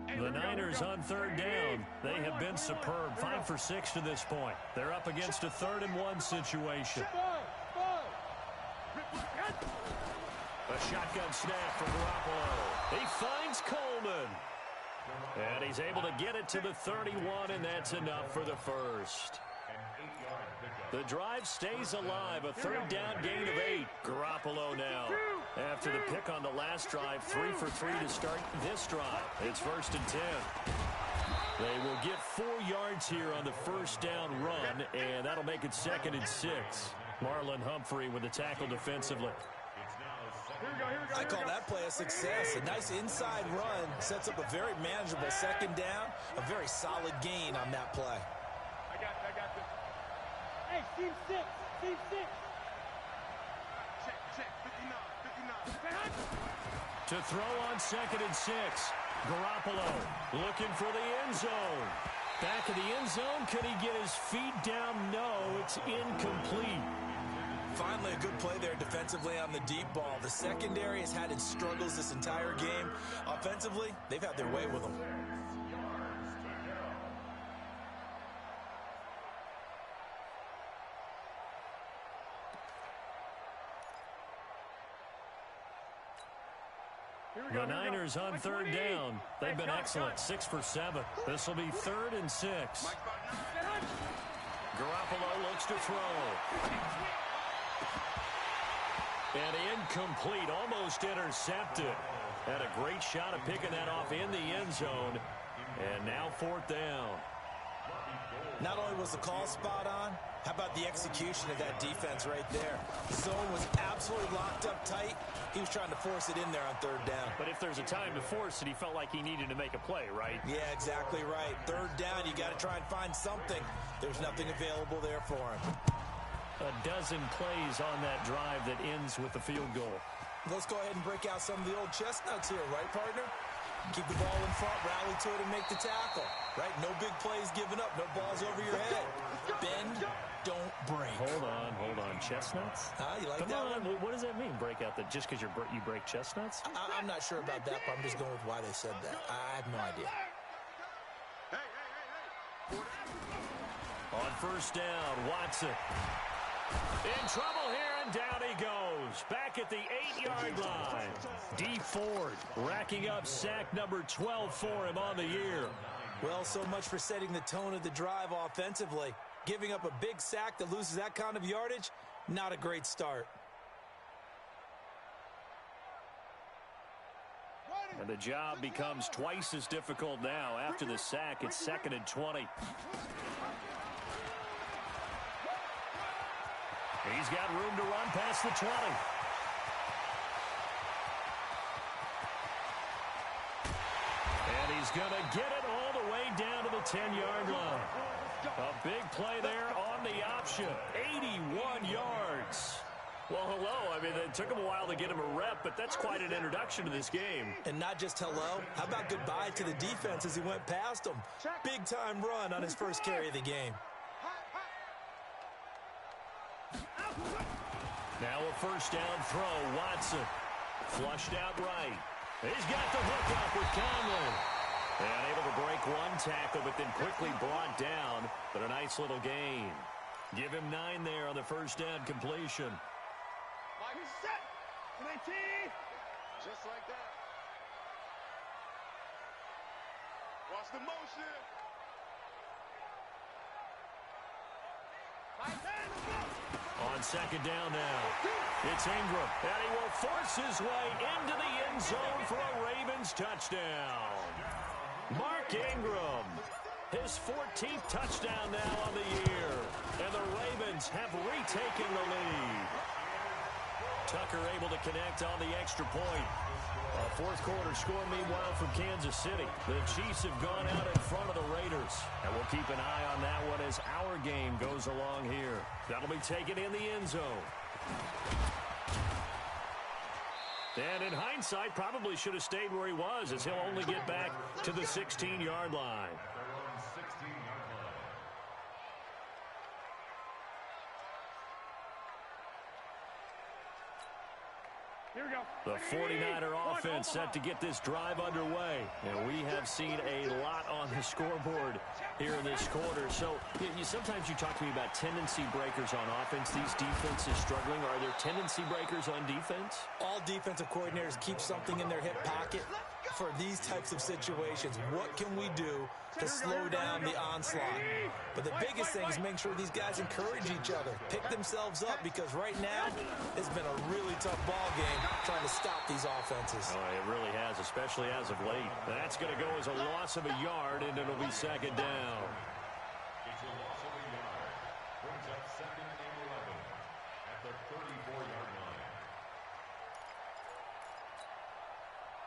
The Niners on third down. They have been superb. 5 for 6 to this point. They're up against a 3rd and 1 situation. A shotgun snap from Garoppolo. He finds Coleman. And he's able to get it to the 31, and that's enough for the first. The drive stays alive. A 3rd down gain of 8. Garoppolo now. After the pick on the last drive, 3 for 3 to start this drive. It's 1st and 10. They will get 4 yards here on the first down run, and that'll make it 2nd and 6. Marlon Humphrey with the tackle defensively. I call that play a success. A nice inside run sets up a very manageable 2nd down. A very solid gain on that play. I got this. Hey, team 6, team 6. Check, 59. To throw on 2nd and 6. Garoppolo looking for the end zone. Back of the end zone. Can he get his feet down? No, it's incomplete. Finally, a good play there defensively on the deep ball. The secondary has had its struggles this entire game. Offensively, they've had their way with them. The Niners on third down. They've been excellent. 6 for 7. This will be 3rd and 6. Garoppolo looks to throw. And incomplete, almost intercepted. Had a great shot at picking that off in the end zone. And now 4th down. Not only was the call spot on, how about the execution of that defense right there? Zone was absolutely locked up tight. He was trying to force it in there on 3rd down. But if there's a time to force it, he felt like he needed to make a play, right? Yeah, exactly right. 3rd down, you got to try and find something. There's nothing available there for him. a dozen plays on that drive that ends with the field goal. Let's go ahead and break out some of the old chestnuts here, right, partner? Keep the ball in front, rally to it, and make the tackle, right? No big plays given up, no balls over your head. Bend, don't break. Hold on. Chestnuts? You like Come that on. one? What does that mean, break out? That just because you break chestnuts? I'm not sure about that, but I'm just going with why they said that. I have no idea. On first down, Watson. In trouble here, and down he goes. Back at the 8-yard line. D. Ford racking up sack number 12 for him on the year. Well, so much for setting the tone of the drive offensively. Giving up a big sack that loses that kind of yardage, not a great start. And the job becomes twice as difficult now. After the sack, it's 2nd and 20. He's got room to run past the 20. And he's going to get it all the way down to the 10-yard line. A big play there on the option. 81 yards. Well, hello. I mean, it took him a while to get him a rep, but that's quite an introduction to this game. And not just hello. How about goodbye to the defense as he went past him? Big-time run on his first carry of the game. Now a first down throw. Watson flushed out right. He's got the hook up with Conley. And able to break one tackle, but then quickly brought down. But a nice little gain. Give him 9 there on the first down completion. Set. 19. Just like that. Watch the motion. On second down now, it's Ingram, and he will force his way into the end zone for a Ravens touchdown. Mark Ingram, his 14th touchdown now on the year, and the Ravens have retaken the lead. Tucker able to connect on the extra point. A fourth quarter score, meanwhile, from Kansas City. The Chiefs have gone out in front of the Raiders. And we'll keep an eye on that one as our game goes along here. That'll be taken in the end zone. And in hindsight, probably should have stayed where he was, as he'll only get back to the 16-yard line. The 49er offense set to get this drive underway. And we have seen a lot on the scoreboard here in this quarter. So sometimes you talk to me about tendency breakers on offense. These defenses struggling. Are there tendency breakers on defense? All defensive coordinators keep something in their hip pocket for these types of situations. What can we do to slow down the onslaught? But the biggest thing is make sure these guys encourage each other, pick themselves up, because right now it's been a really tough ball game trying to stop these offenses. Oh, it really has, especially as of late. That's going to go as a loss of a yard, and it'll be second down. It's a loss of a yard. Brings up 2nd and 11 at the 34-yard line.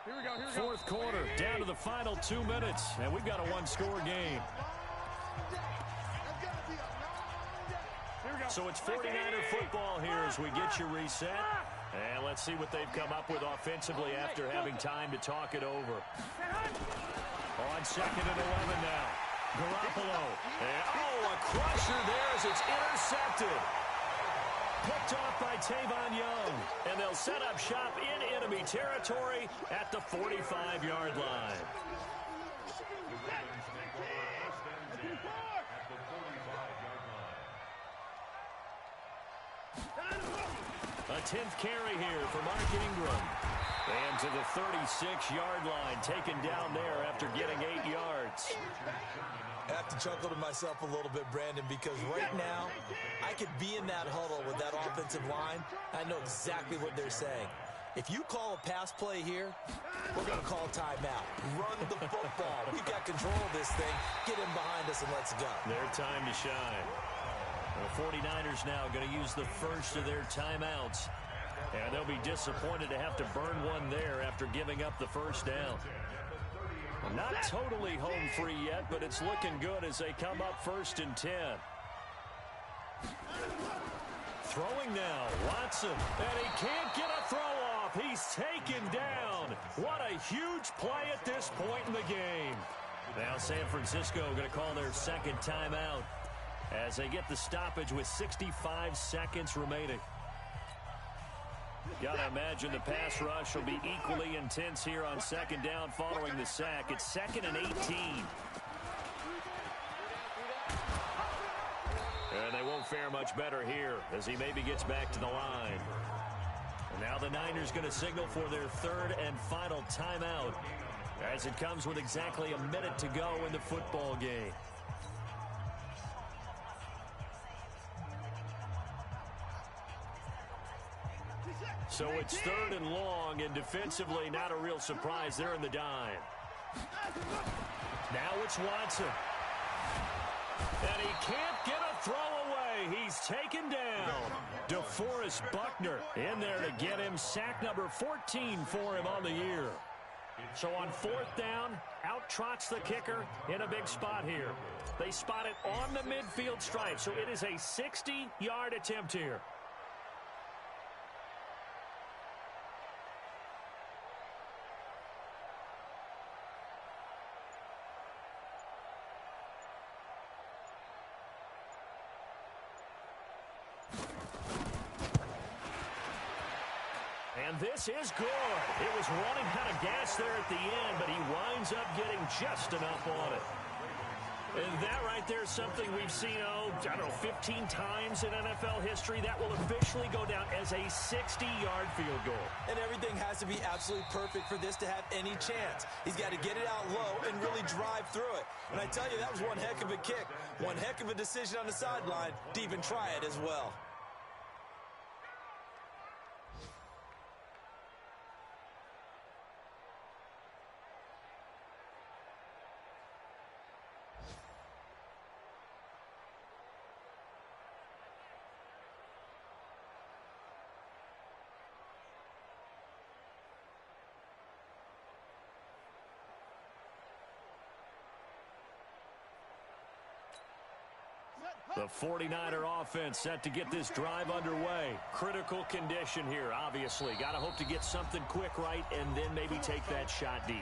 Here we go. Fourth quarter, down to the final 2 minutes, and we've got a one-score game. So it's 49er football here as we get you reset. And let's see what they've come up with offensively after having time to talk it over. On 2nd and 11 now. Garoppolo. And, a crusher there as it's intercepted. Picked off by Tavon Young. And they'll set up shop in enemy territory at the 45-yard line. A 10th carry here for Mark Ingram. And to the 36-yard line, taken down there after getting 8 yards. I have to chuckle to myself a little bit, Brandon, because right now I could be in that huddle with that offensive line. I know exactly what they're saying. If you call a pass play here, we're going to call timeout. Run the football. We've got control of this thing. Get in behind us and let's go. Their time to shine. The 49ers now going to use the first of their timeouts. And they'll be disappointed to have to burn one there after giving up the first down. Not totally home free yet, but it's looking good as they come up 1st and 10. Throwing now, Watson, and he can't get a throw off. He's taken down. What a huge play at this point in the game. Now San Francisco going to call their second timeout as they get the stoppage with 65 seconds remaining. Got to imagine the pass rush will be equally intense here on second down following the sack. It's 2nd and 18. And they won't fare much better here as he maybe gets back to the line. And now the Niners going to signal for their third and final timeout as it comes with exactly a minute to go in the football game. So it's 3rd and long, and defensively not a real surprise. They're in the dime. Now it's Watson. And he can't get a throw away. He's taken down. DeForest Buckner in there to get him sack number 14 for him on the year. So on 4th down, out trots the kicker in a big spot here. They spot it on the midfield stripe, so it is a 60-yard attempt here. And this is good. It was running out of gas there at the end, but he winds up getting just enough on it. And that right there is something we've seen, I don't know, 15 times in NFL history. That will officially go down as a 60-yard field goal. And everything has to be absolutely perfect for this to have any chance. He's got to get it out low and really drive through it. And I tell you, that was one heck of a kick. One heck of a decision on the sideline to even try it as well. The 49er offense set to get this drive underway. Critical condition here, obviously. Got to hope to get something quick right and then maybe take that shot deep.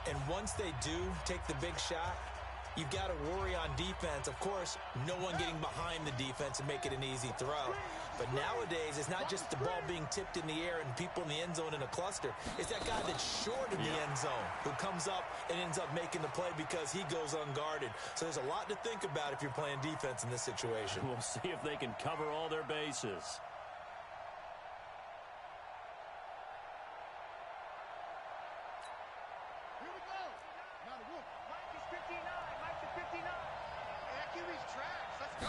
And once they do take the big shot, you've got to worry on defense. Of course, no one getting behind the defense and make it an easy throw. But nowadays, it's not just the ball being tipped in the air and people in the end zone in a cluster. It's that guy that's short in the end zone who comes up and ends up making the play because he goes unguarded. So there's a lot to think about if you're playing defense in this situation. We'll see if they can cover all their bases. Here we go. Now the Wolf. Mike is 59. Mike is 59. Hey, that QB's trash. Let's go.